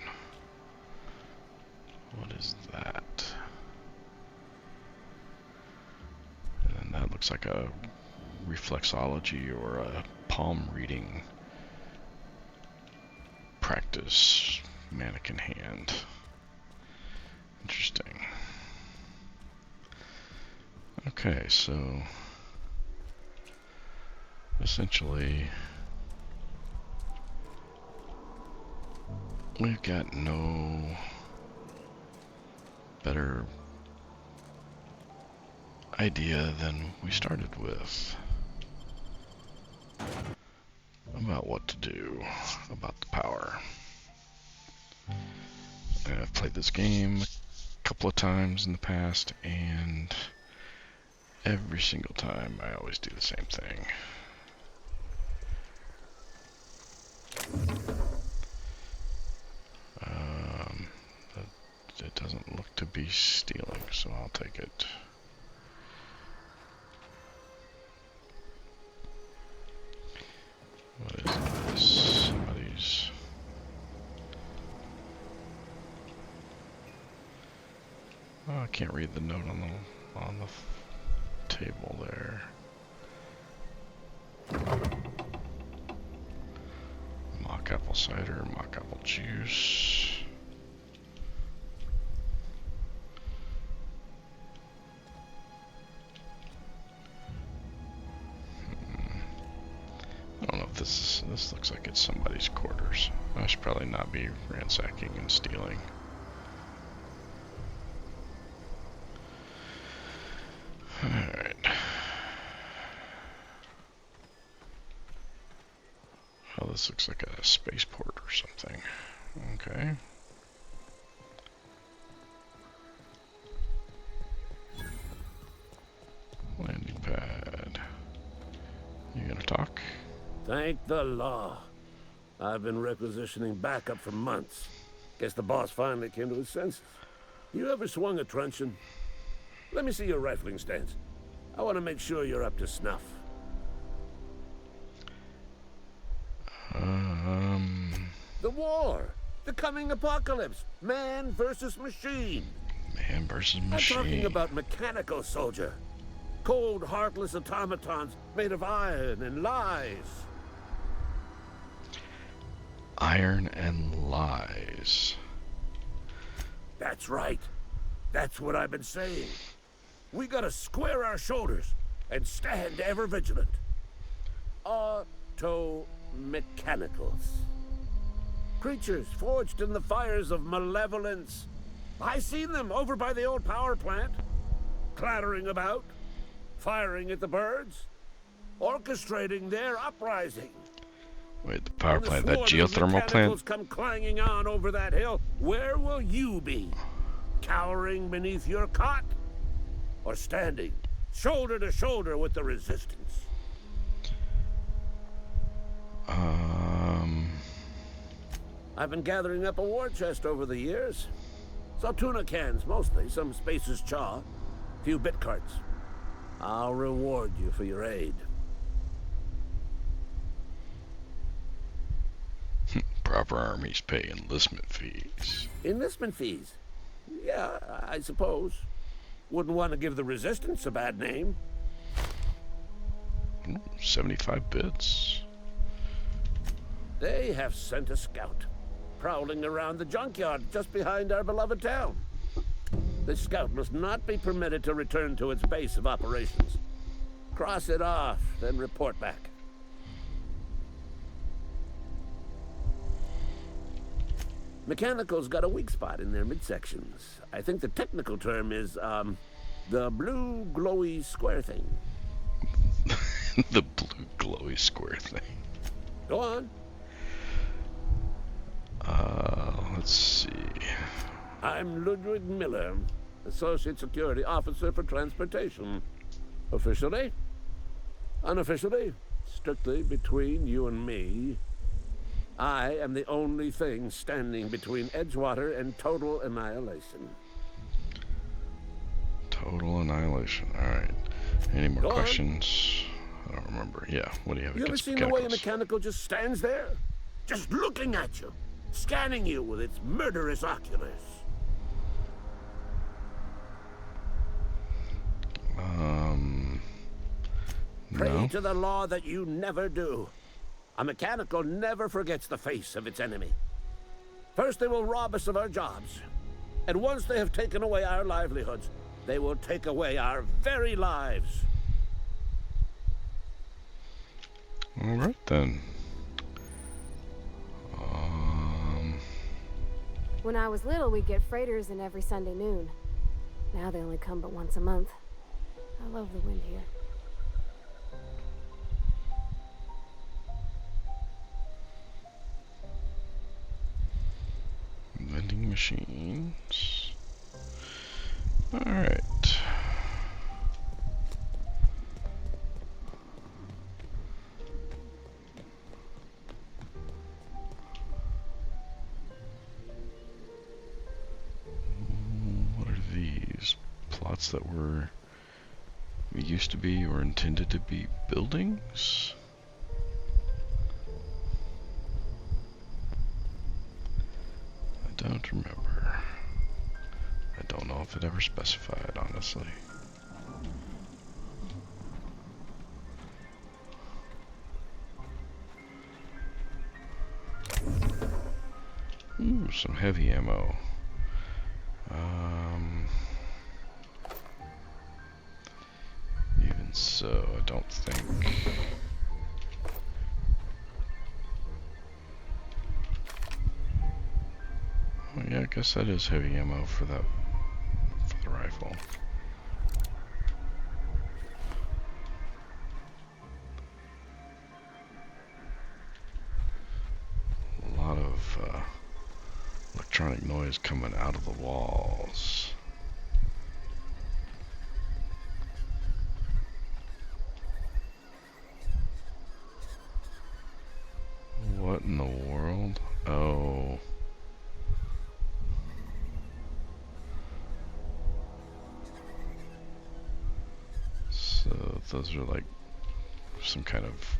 What is that? And that looks like a reflexology or a palm reading practice mannequin hand. Interesting. Okay, so essentially we've got no better idea than we started with about what to do about the power. And I've played this game a couple of times in the past, and every single time I always do the same thing. It doesn't look to be stealing, so I'll take it. What is this? Somebody's... Oh, I can't read the note on the table there. Mock apple cider, mock apple juice. I don't know if this looks like it's somebody's quarters. I should probably not be ransacking and stealing. Alright. Oh, this looks like a spaceport or something. Okay. Landing pad. You gonna talk? Thank the law. I've been requisitioning backup for months. Guess the boss finally came to his senses. You ever swung a truncheon? Let me see your rifling stance. I want to make sure you're up to snuff. The war! The coming apocalypse! Man versus machine! Man versus machine. I'm talking about mechanical soldier. Cold, heartless automatons made of iron and lies. Iron and lies. That's right. That's what I've been saying. We gotta square our shoulders and stand ever vigilant. Auto-mechanicals. Creatures forged in the fires of malevolence. I seen them over by the old power plant, clattering about, firing at the birds, orchestrating their uprising. Wait, the power plant, that geothermal plant? Come clanging on over that hill. Where will you be? Cowering beneath your cot? Or standing, shoulder to shoulder with the resistance. I've been gathering up a war chest over the years. Saltuna cans, mostly. Some Spacer's chaw. A few bit carts. I'll reward you for your aid. Proper armies pay enlistment fees. Enlistment fees? Yeah, I suppose. Wouldn't want to give the resistance a bad name. 75 bits. They have sent a scout, prowling around the junkyard just behind our beloved town. This scout must not be permitted to return to its base of operations. Cross it off, then report back. Mechanical's got a weak spot in their midsections. I think the technical term is, the blue glowy square thing. The blue glowy square thing. Go on. Let's see. I'm Ludwig Miller, Associate Security Officer for Transportation. Officially? Unofficially? Strictly between you and me. I am the only thing standing between Edgewater and total annihilation. Total annihilation. Alright. Any more Go on. questions? I don't remember. Yeah, what do you have You ever against seen the way a mechanicals? mechanical just stands there? Just looking at you. Scanning you with its murderous oculars. Pray No. to the law that you never do. A mechanical never forgets the face of its enemy. First they will rob us of our jobs. And once they have taken away our livelihoods, they will take away our very lives. Alright then. When I was little, we'd get freighters in every Sunday noon. Now they only come but once a month. I love the wind here. Vending machines. Alright. What are these? Plots that were used to be or intended to be buildings? I don't remember. I don't know if it ever specified, honestly. Ooh, some heavy ammo. Even so, I don't think... Oh yeah, I guess that is heavy ammo for that, for the rifle. A lot of electronic noise coming out of the walls. What in the world? Oh. So those are like some kind of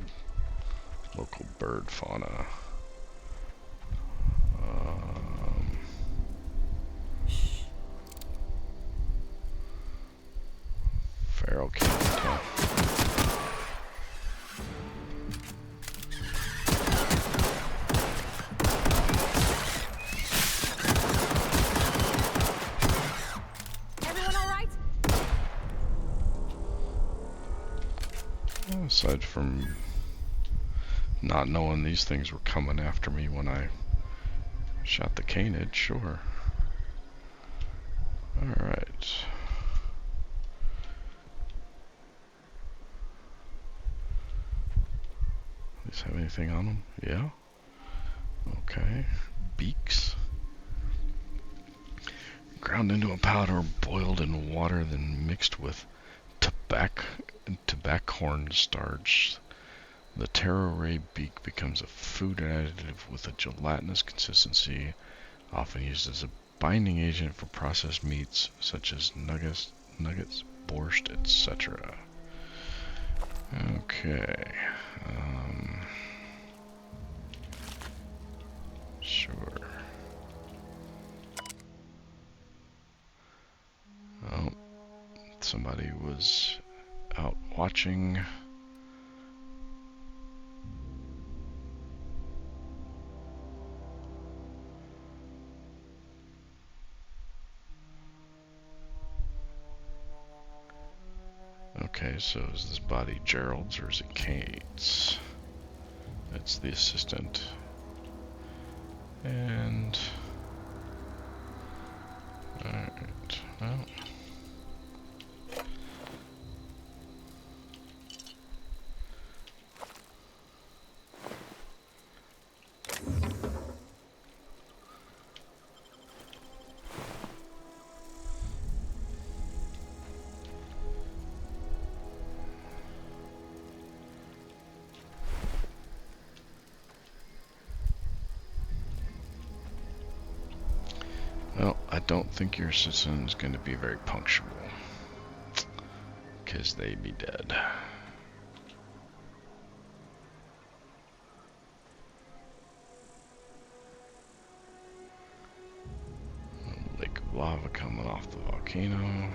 local bird fauna. Feral cat. Okay. Everyone all right? Aside from not knowing these things were coming after me when I shot the canid, sure. Alright. These have anything on them? Yeah. Okay. Beaks. Ground into a powder, boiled in water, then mixed with backhorn starch. The Terra Ray beak becomes a food additive with a gelatinous consistency, often used as a binding agent for processed meats such as nuggets, borscht, etc. Okay. Sure. Oh, somebody was out watching. Okay, so is this body Gerald's or is it Kate's? It's the assistant. And... alright, well... Well, I don't think your citizen is going to be very punctual. Because they be dead. A lake of lava coming off the volcano.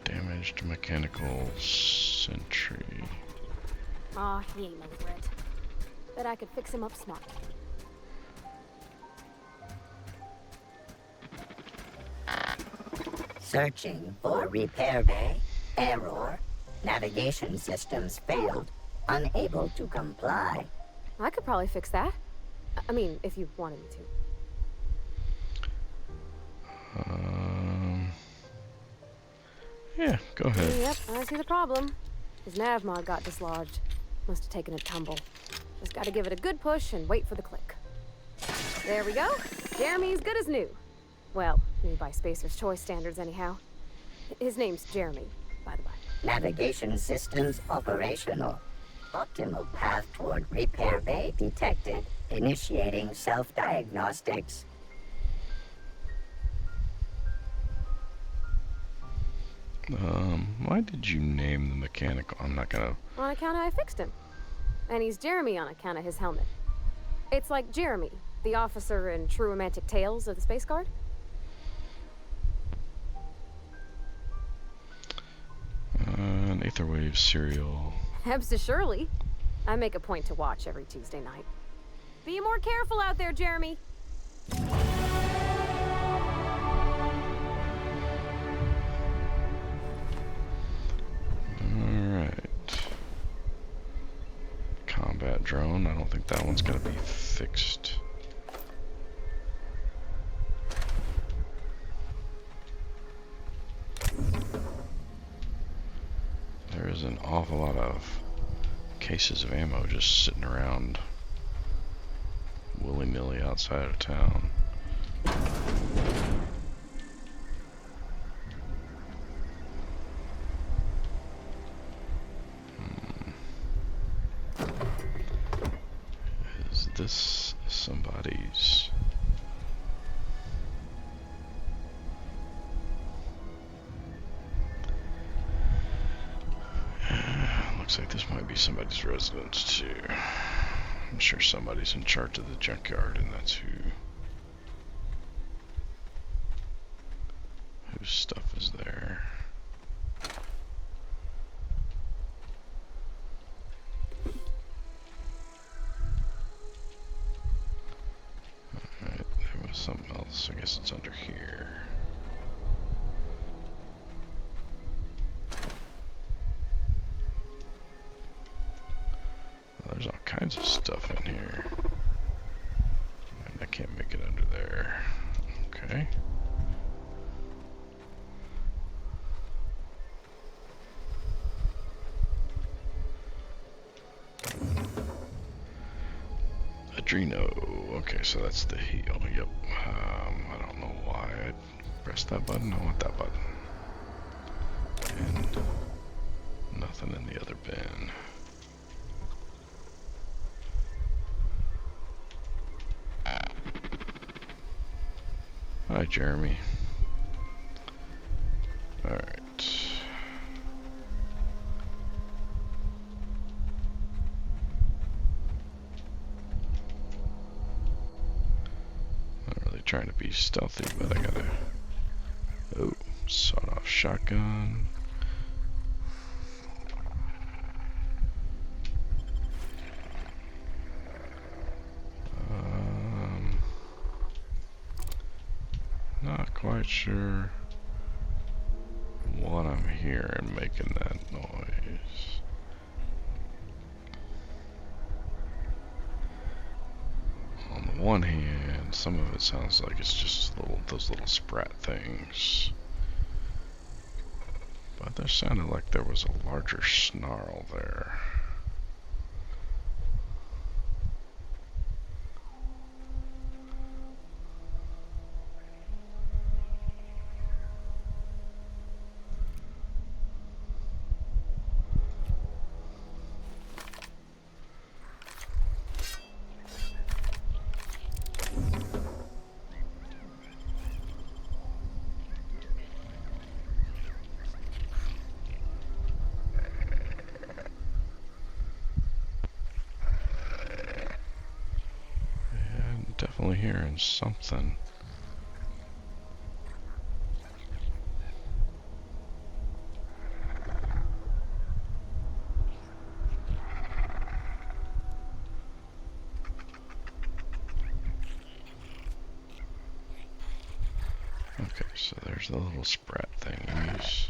Damaged mechanical sentry. Aw, he ain't no threat. Bet I could fix him up smart. Searching for repair bay. Error. Navigation systems failed. Unable to comply. I could probably fix that. I mean, if you wanted me to. Yeah, go ahead. Yep, I see the problem. His nav mod got dislodged. Must have taken a tumble. Just gotta give it a good push and wait for the click. There we go. Jeremy's good as new. Well, new by Spacer's Choice standards anyhow. His name's Jeremy, by the by. Navigation systems operational. Optimal path toward repair bay detected. Initiating self-diagnostics. Why did you name the mechanical? I'm not gonna... On account of I fixed him. And he's Jeremy on account of his helmet. It's like Jeremy, the officer in True Romantic Tales of the Space Guard. An Aetherwave serial. Hebs to Shirley. I make a point to watch every Tuesday night. Be more careful out there, Jeremy. Alright. Combat drone. I don't think that one's gonna be fixed. There is an awful lot of cases of ammo just sitting around willy-nilly outside of town. Is this somebody's? Looks like this might be somebody's residence too. I'm sure somebody's in charge of the junkyard, and that's whose stuff is there. Alright, there was something else. I guess it's under here. There's all kinds of stuff in here. And I can't make it under there. Okay. Drino. Okay, so that's the heal. Yep. I don't know why I pressed that button. I want that button. And nothing in the other bin. Hi, Jeremy. Alright. Not really trying to be stealthy, but I gotta... Oh, sawed-off shotgun. Not quite sure what I'm hearing making that noise. On the one hand, some of it sounds like it's just those little sprat things. But there sounded like there was a larger snarl there. Definitely hearing something. Okay, so there's the little sprat thingies.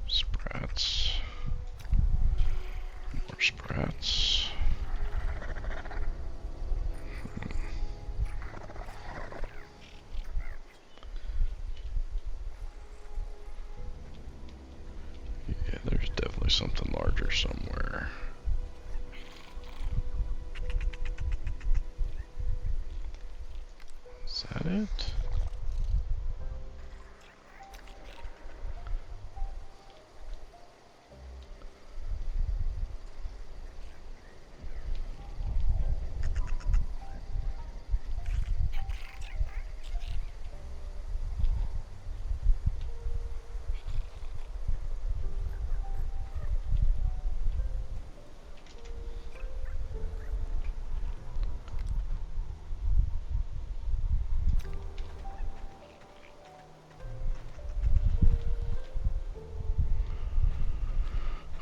Sprats. More sprats. Yeah, there's definitely something larger somewhere. Is that it?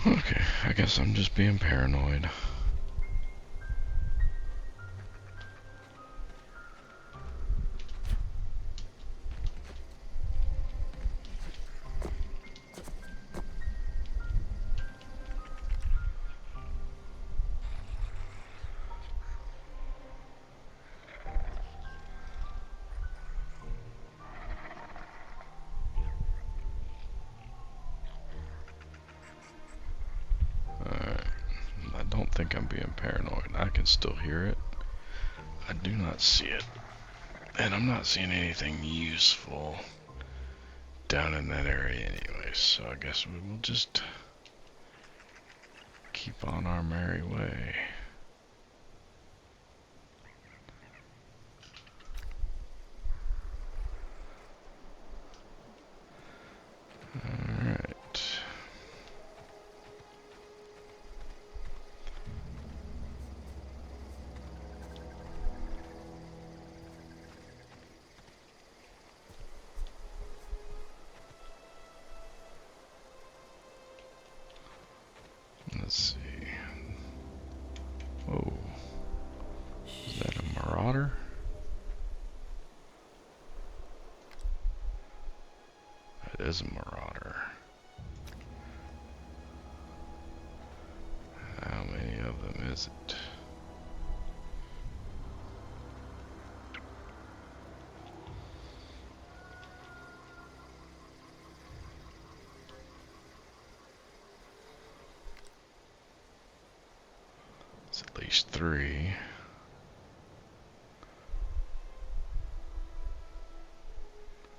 Okay, I guess I'm just being paranoid. I don't think I'm being paranoid. I can still hear it. I do not see it. And I'm not seeing anything useful down in that area anyway, so I guess we will just keep on our merry way. Alright. Let's see. Whoa. Is that a marauder? It is a marauder. How many of them is it? It's at least 3.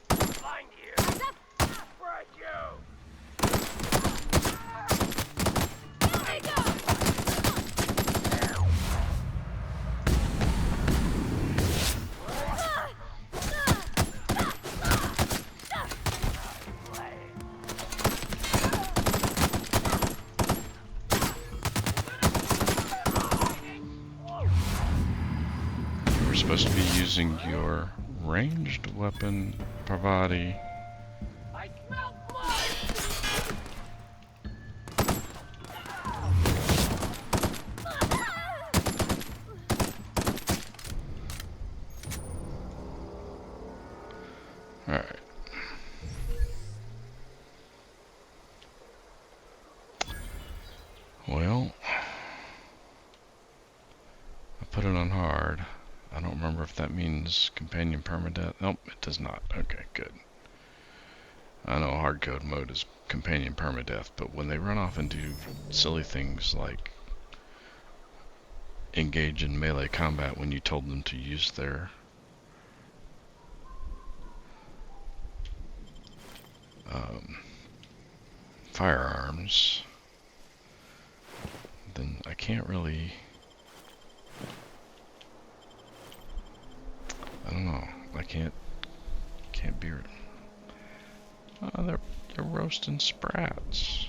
Find you! Right, you! There you go! You were supposed to be using your ranged weapon, Parvati. Alright. Well, I put it on hard. I don't remember if that means companion permadeath. Nope, it does not. Okay, good. I know hardcode mode is companion permadeath, but when they run off and do silly things like engage in melee combat when you told them to use their firearms, then I can't really, I don't know, I can't be, oh, they're roasting sprats.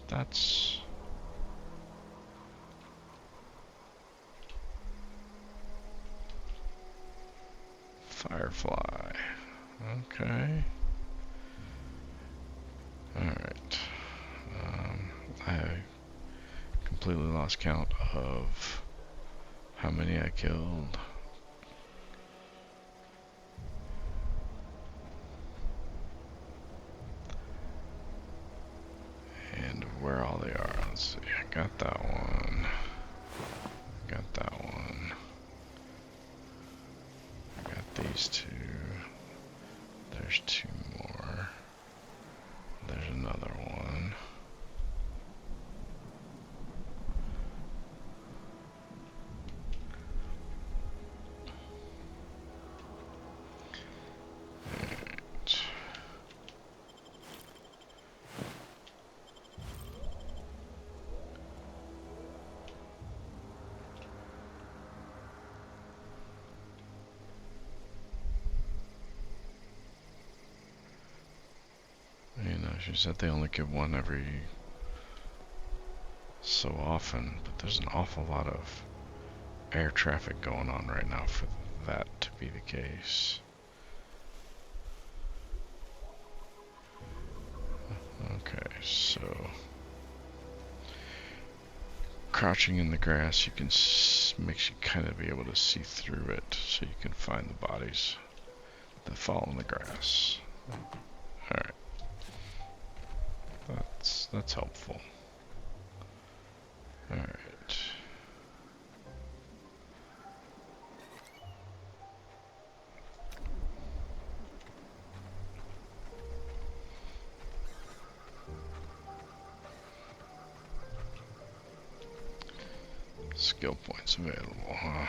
That's, Firefly, okay. Alright, I completely lost count of how many I killed. And where all they are. Let's see, I got that one. Got that one. I got these 2. There's 2 more. There's another one. Right. You know, she said they only give one every so often, but there's an awful lot of air traffic going on right now for that to be the case. Okay, so crouching in the grass, you can makes you kind of be able to see through it, so you can find the bodies that fall in the grass. All right, that's helpful. All right. Skill points available, huh?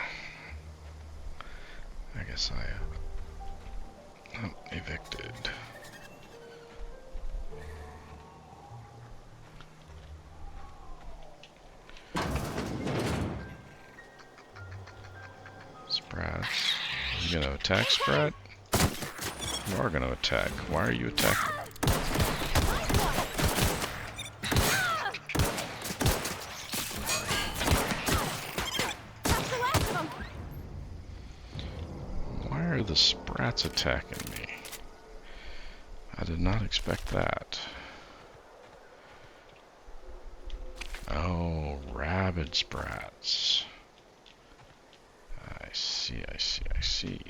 I guess I'm evicted. Sprats. You gonna attack, Sprat? You are gonna attack. Why are you attacking? Why are the Sprats attacking me? I did not expect that. Oh, rabid Sprats. I see, I see, I see.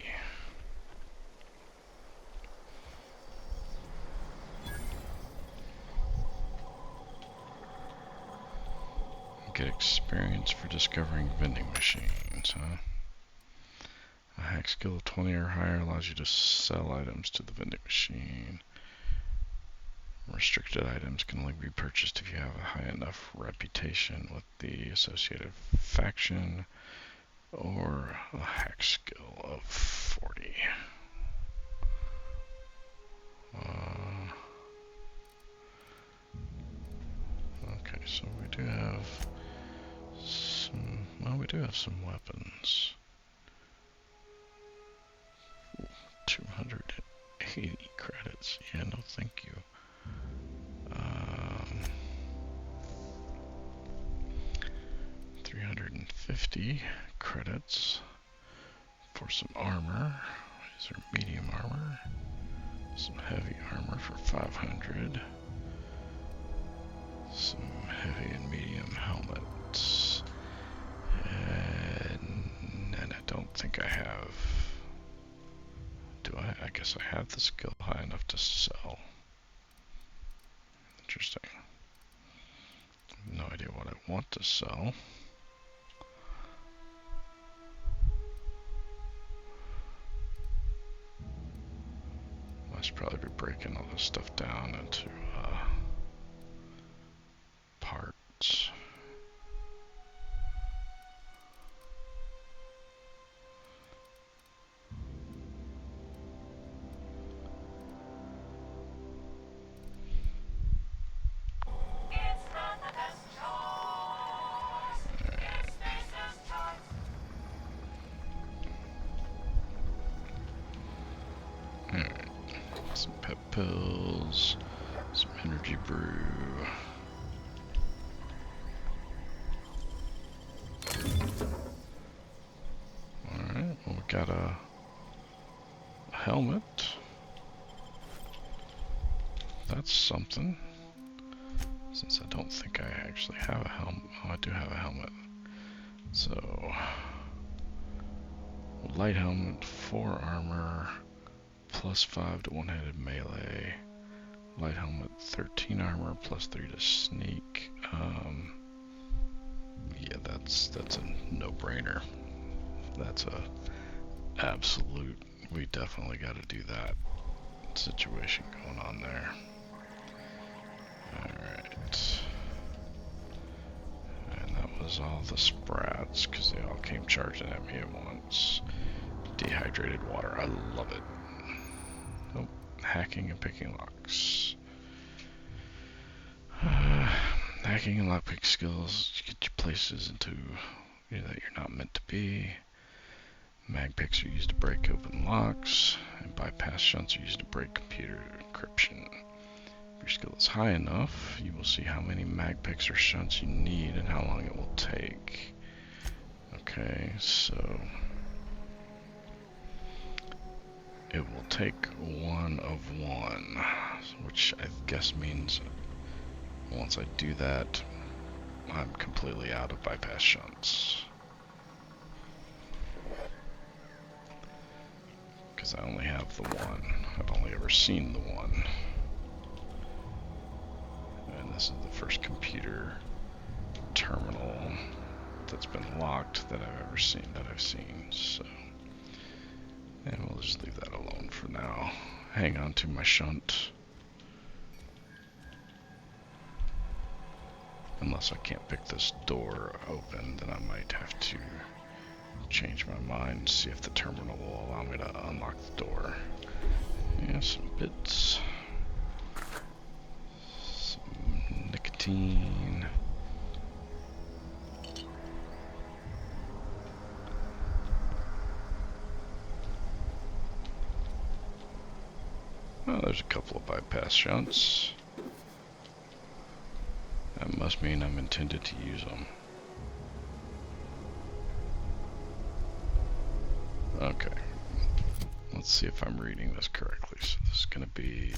Get experience for discovering vending machines, huh? A hack skill of 20 or higher allows you to sell items to the vending machine. Restricted items can only be purchased if you have a high enough reputation with the associated faction, or a hack skill of 40. Okay, so we do have some, well, we do have some weapons. Ooh, 280 credits. Yeah, no thank you. 350 credits for some armor. Is there medium armor? Some heavy armor for 500. Some heavy and medium helmets. And I don't think I have... Do I? I guess I have the skill high enough to sell. Interesting. No idea what I want to sell. I should probably be breaking all this stuff down into parts. Alright, some pep pills, some energy brew. Alright, well, we got a helmet. That's something. Since I don't think I actually have a helmet. Oh, I do have a helmet. So, light helmet, 4 armor, +5 to one-handed melee. Light helmet, 13 armor, +3 to sneak. Yeah, that's a no-brainer. That's a absolute. We definitely got to do that situation going on there. All right, and that was all the sprats because they all came charging at me at once. Dehydrated water, I love it. Oh, hacking and picking locks. Hacking and lockpick skills get you places into that you're not meant to be. Mag picks are used to break open locks, and bypass shunts are used to break computer encryption. If your skill is high enough, you will see how many mag picks or shunts you need and how long it will take. Okay, so it will take 1 of 1, which I guess means once I do that, I'm completely out of bypass shunts. Because I only have the one. I've only ever seen the one. And this is the first computer terminal that's been locked that I've seen. So, and we'll just leave that alone for now. Hang on to my shunt. Unless I can't pick this door open, then I might have to change my mind, see if the terminal will allow me to unlock the door. Yeah, some bits. Some nicotine. Oh, there's a couple of bypass shunts. That must mean I'm intended to use them. Okay. Let's see if I'm reading this correctly. So this is going to be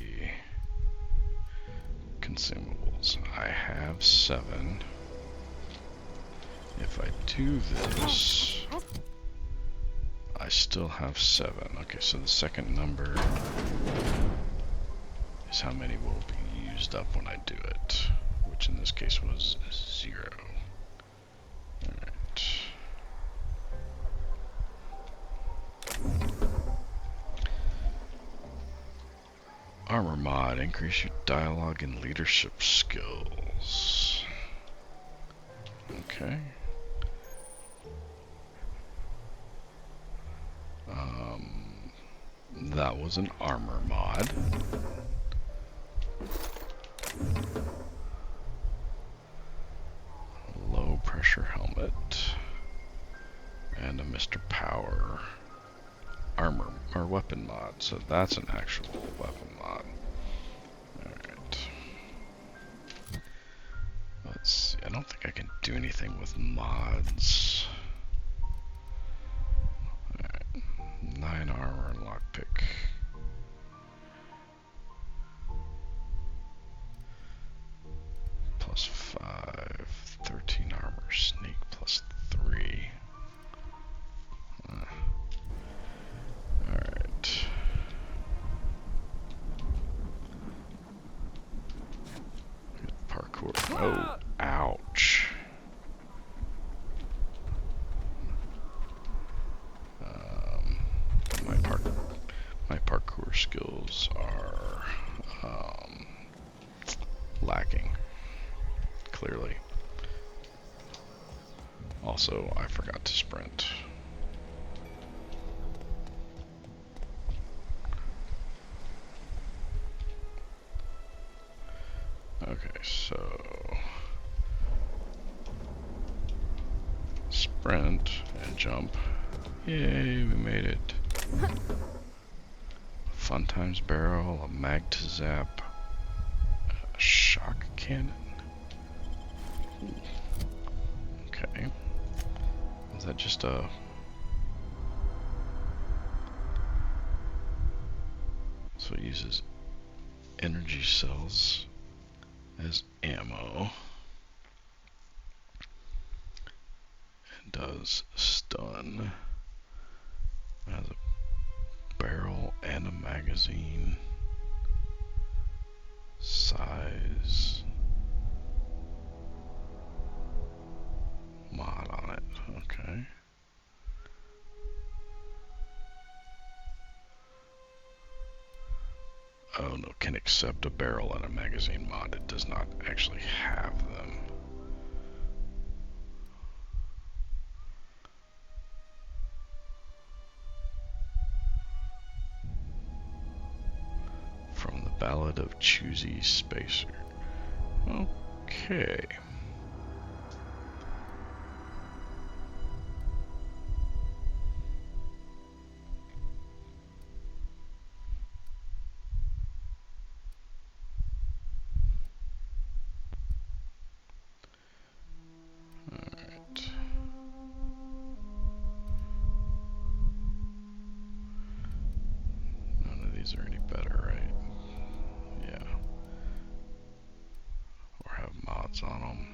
consumables. I have 7. If I do this, I still have 7. Okay, so the second number is how many will be used up when I do it, which in this case was 0. Alright. Armor mod, increase your dialogue and leadership skills. Okay. That was an armor mod. Low pressure helmet. And a Mr. Power armor or weapon mod. So that's an actual weapon mod. Alright. Let's see. I don't think I can do anything with mods. Alright. 9 armor and lockpick. Plus 5. 13 armor. Sneak plus 3. Alright. Parkour. Oh, ouch. My parkour skills are lacking, clearly. Also, I forgot to sprint. Okay, so sprint and jump. Yay, we made it. Fun times barrel, a mag to zap, a shock cannon. Ooh. Okay. Is that just a... So it uses energy cells as ammo. And does stun. Has a barrel and a magazine. Size. Mod on it. Okay. Oh no, can accept a barrel and a magazine mod. It does not actually have them. From the Ballad of Choosy Spacer. Okay. Alright. None of these are any better, right? Yeah. Or have mods on them.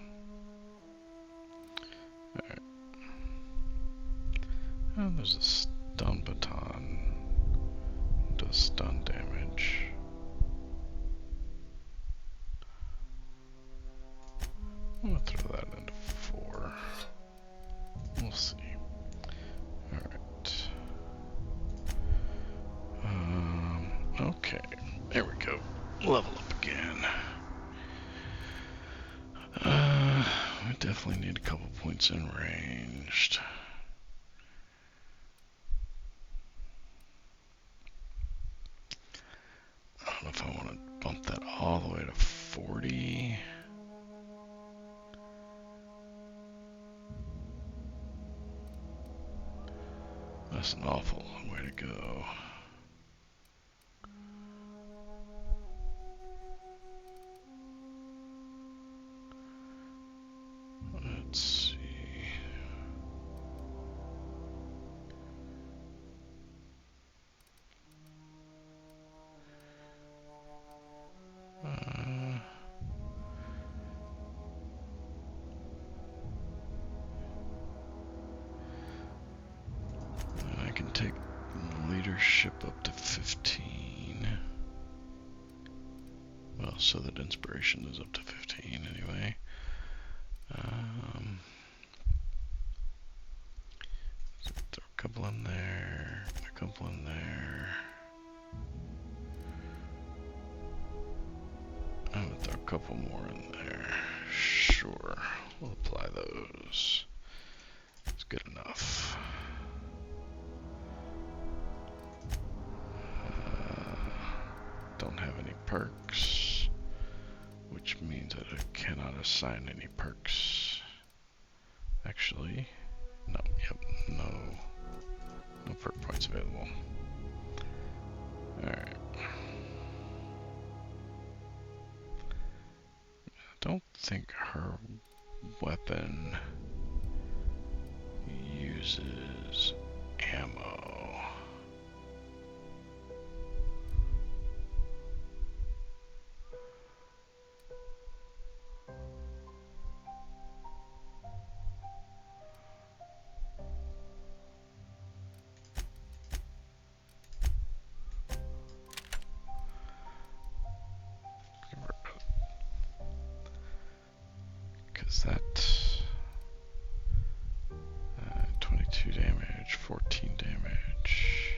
Alright. And there's a stun baton. Does stun damage. I'm gonna throw that into 4. We'll see. Alright. Okay. There we go. Level up again. We definitely need a couple points in ranged. I don't know if I want to bump that all the way to 40. That's an awful long way to go. Let's see. I can take other ship up to 15. Well, so that inspiration is up to 15 anyway. So throw a couple in there, a couple in there. I'm gonna throw a couple more in there. Sure, we'll apply those. It's good enough. Don't have any perks, which means that I cannot assign any perks. Actually, no, yep, no perk points available. Alright. I don't think her weapon uses ammo. Because that 22 damage, 14 damage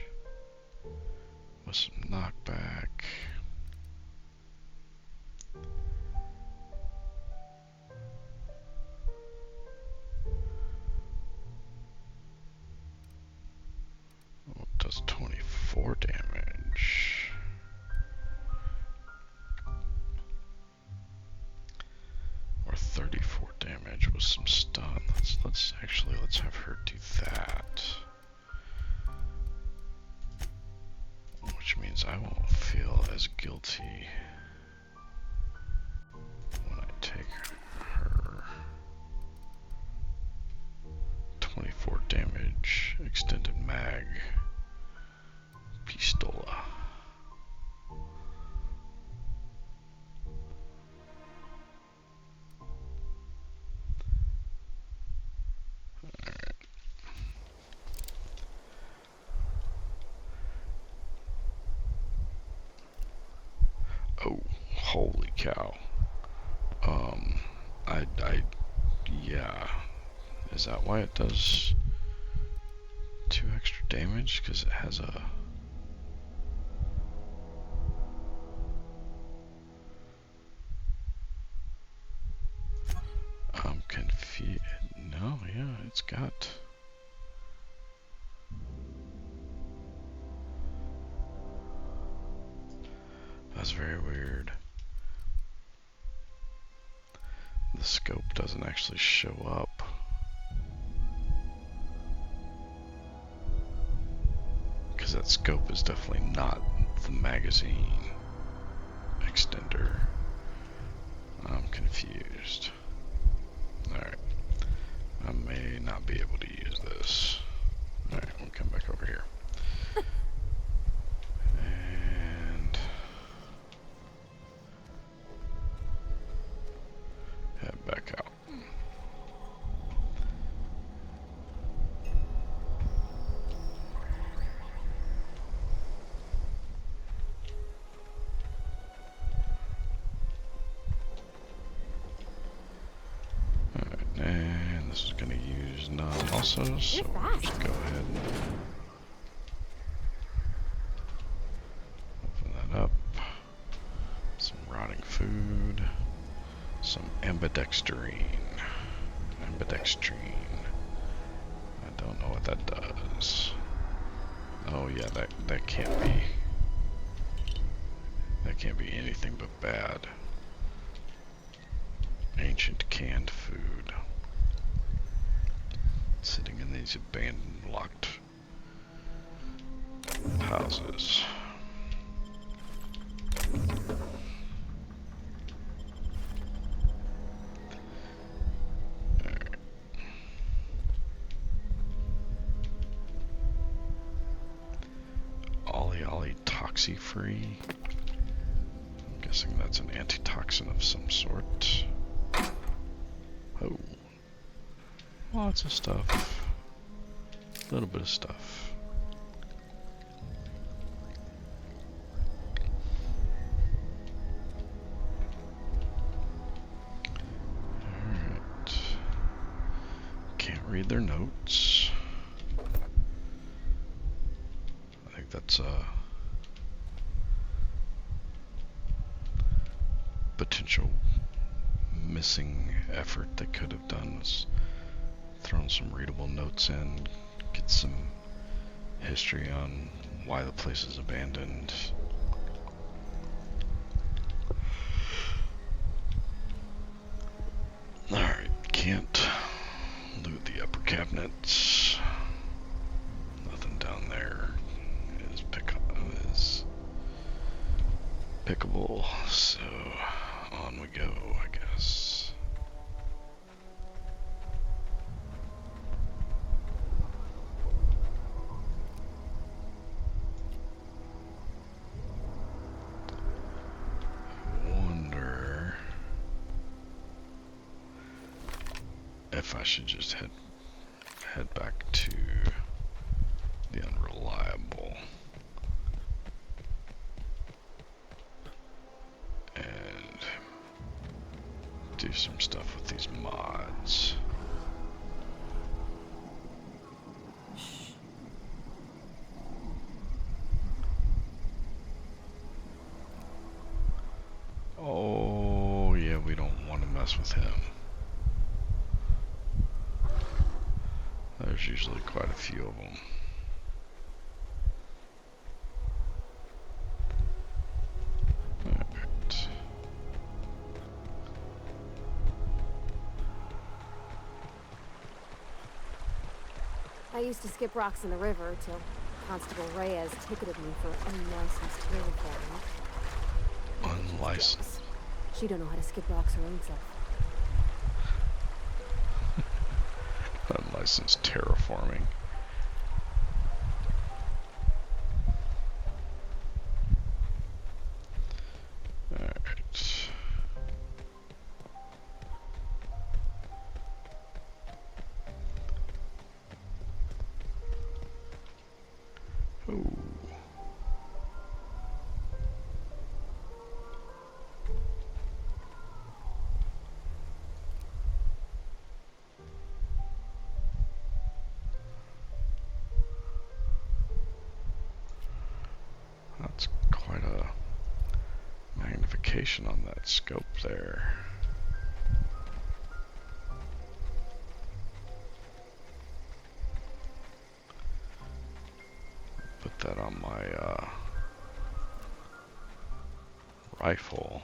with some knockback. Oh, it does 24 damage. Or 34 damage with some stun. Let's have her do that. Which means I won't feel as guilty when I take her. 24 damage, extended mag, pistola. Oh, holy cow. Yeah. Is that why it does 2 extra damage? Because it has a... I'm confused. No, yeah, it's got... That's very weird. The scope doesn't actually show up. Because that scope is definitely not the magazine extender. I'm confused. Alright. I may not be able to use this. Alright, we'll come back over here. And head back out. And this is going to use none also, so we'll just go ahead and open that up. Some rotting food. Some ambidextrine. Ambidextrine. I don't know what that does. Oh yeah, that can't be. That can't be anything but bad. Ancient canned food. Sitting in these abandoned, locked houses. Alright. Ollie toxi-free. I'm guessing that's an antitoxin of some sort. Oh. Lots of stuff. A little bit of stuff. read their notes. I think that's a potential missing effort they could have done, was thrown some readable notes in, get some history on why the place is abandoned. Alright, can't loot the upper cabinets. Nothing down there is pickable, so on we go, I guess. Wonder if I should just head back to the Unreliable and do some stuff with these mods. Oh yeah, we don't want to mess with him. There's usually quite a few of them. Alright. I used to skip rocks in the river till Constable Reyes ticketed me for unlicensed terraforming. Unlicensed? She don't know how to skip rocks her own self. Unlicensed terraforming. Alright. Ooh. That's quite a magnification on that scope there. Put that on my rifle.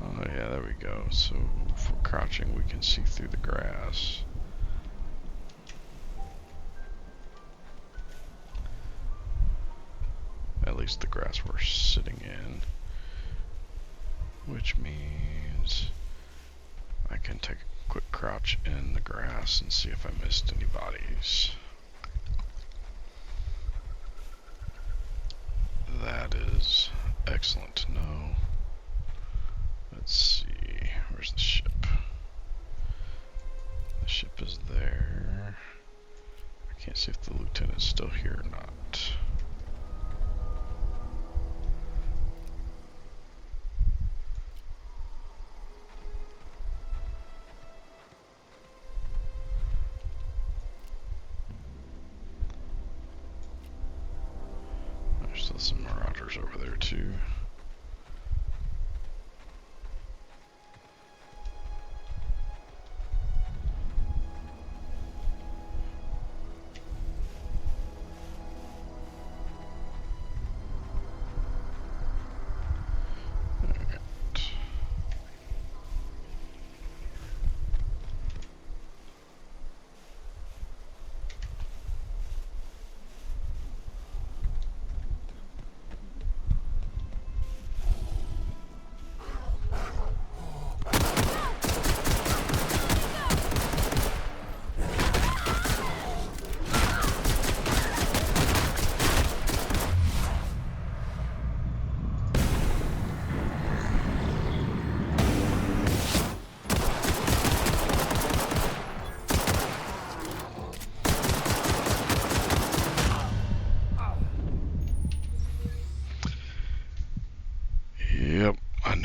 Oh yeah, there we go. So if we're crouching, we can see through the grass. At least the grass we're sitting in. Which means I can take a quick crouch in the grass and see if I missed any bodies. That is excellent to know. Let's see, where's the ship? The ship is there. I can't see if the lieutenant's still here or not. There's still some marauders over there too.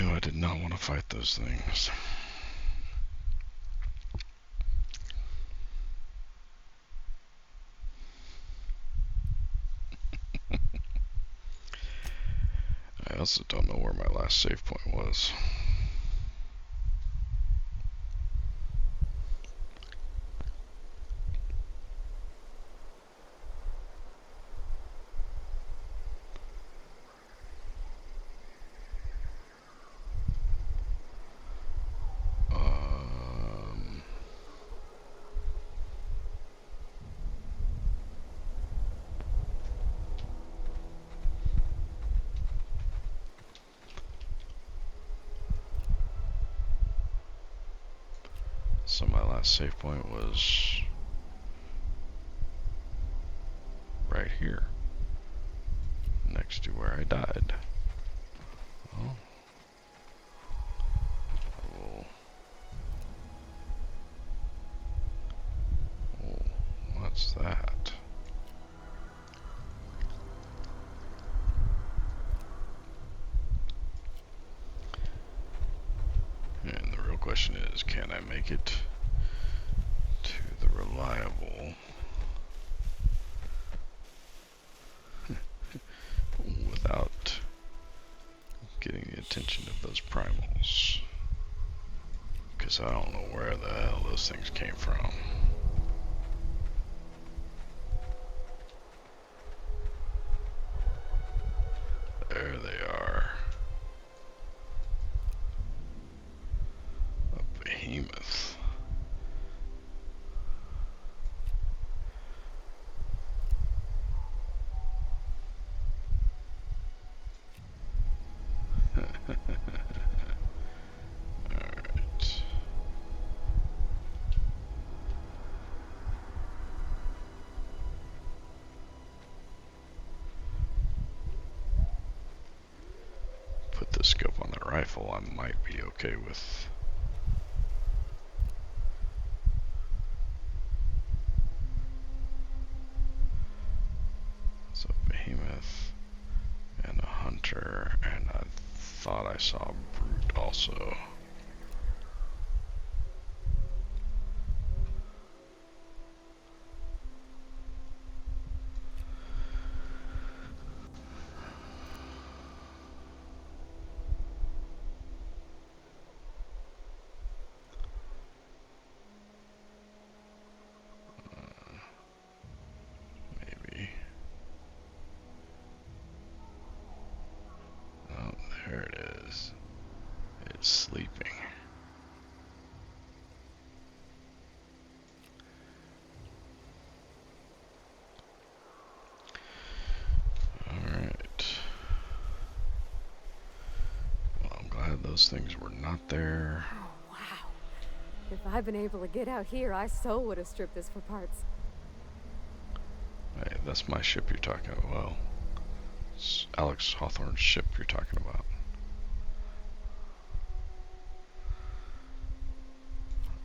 knew I did not want to fight those things. I also don't know where my last save point was. So my last save point was right here, next to where I died. Oh. Oh, what's that? And the real question is, can I make it to the Reliable without getting the attention of those primals? Because I don't know where the hell those things came from. There they are. A behemoth. Alright. Put the scope on the rifle, I might be okay with. So behemoth and a hunter, and I thought I saw a brute also. Maybe. Oh, there it is. It's sleeping. Alright. Well, I'm glad those things were not there. Oh, wow. If I'd been able to get out here, I so would have stripped this for parts. Hey, that's my ship you're talking about. Well, it's Alex Hawthorne's ship you're talking about.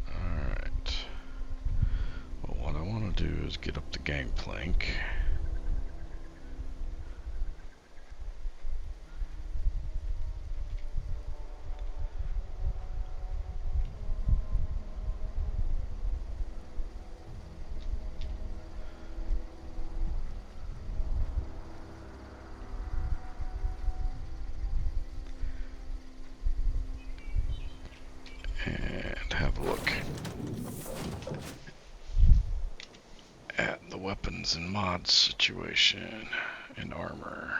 Alright. Well, what I want to do is get up the gangplank. And have a look at the weapons and mods situation and armor.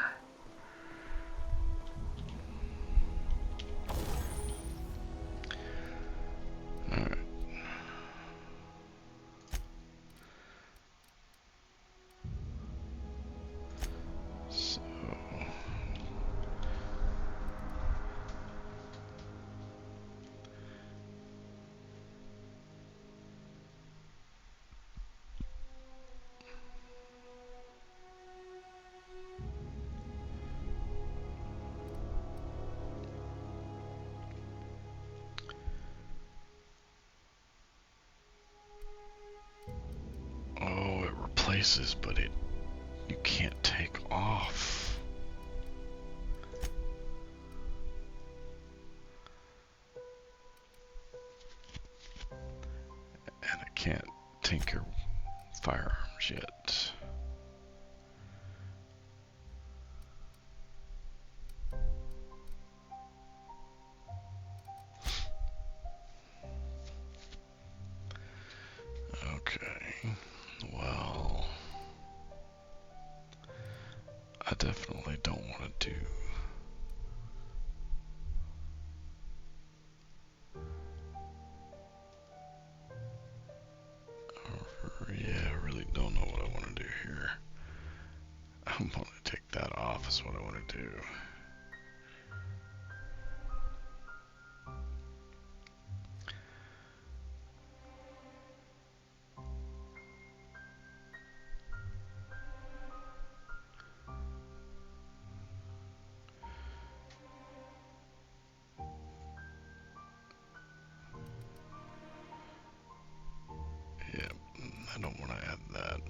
Alright. So oh, it replaces, but you can't take off. can't tinker firearms yet. Okay, well, I definitely don't want to do yeah, I really don't know what I want to do here. I want to take that off is what I want to do. Yeah, I don't want to add that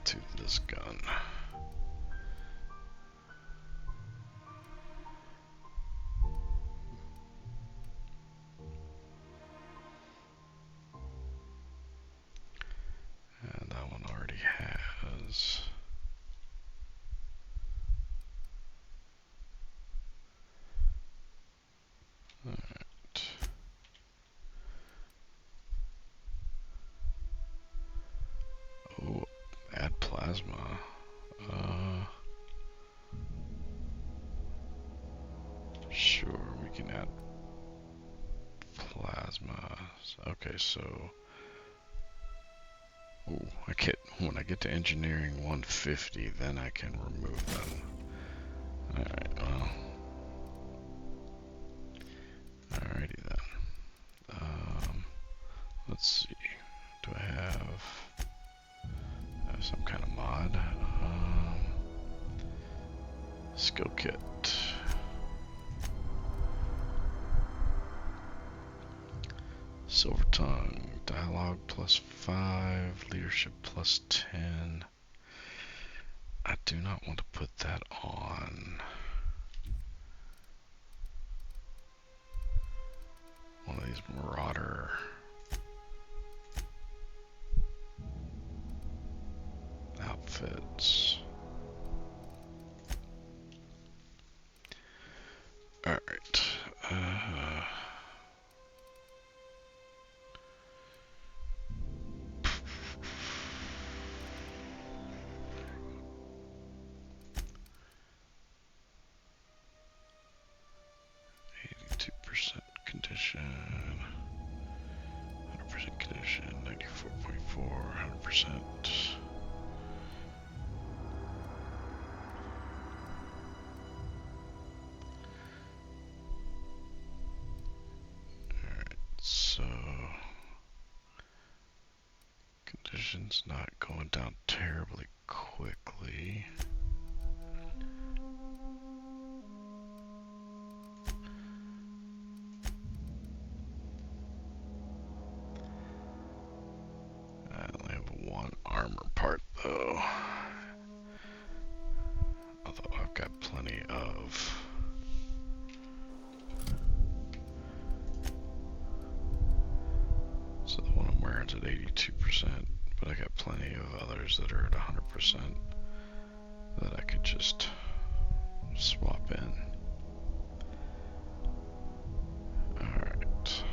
to this gun. And that one already has. Alright. Oh, add plasma. Sure, we can add plasma. Okay, so ooh, when I get to engineering 150, then I can remove them. Alright, well. Alrighty then. Let's see. Do I have some kind of mod? Skill kit. Silver tongue. Dialogue +5. Leadership +10. I do not want to put that on. One of these marauder outfits. Alright. 82% condition. 100% condition. 94.4. 100%. So, conditions not going down terribly quickly. I only have one armor part though. Although I've got plenty of so the one I'm wearing is at 82%, but I got plenty of others that are at 100% that I could just swap in. Alright.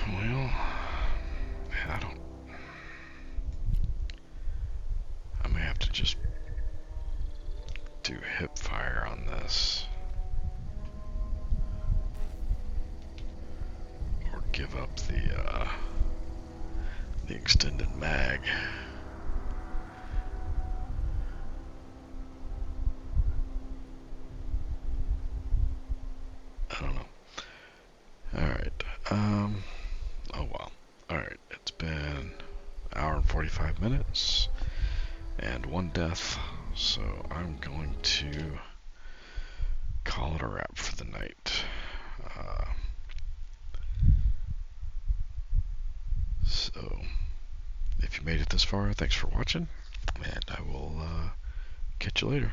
Well, I may have to just do hip fire on this. Or give up the extended mag. I don't know. Alright, oh wow. Alright, it's been an hour and 45 minutes and 1 death, so I'm going to call it a wrap for the night. So, if you made it this far, thanks for watching, and I will catch you later.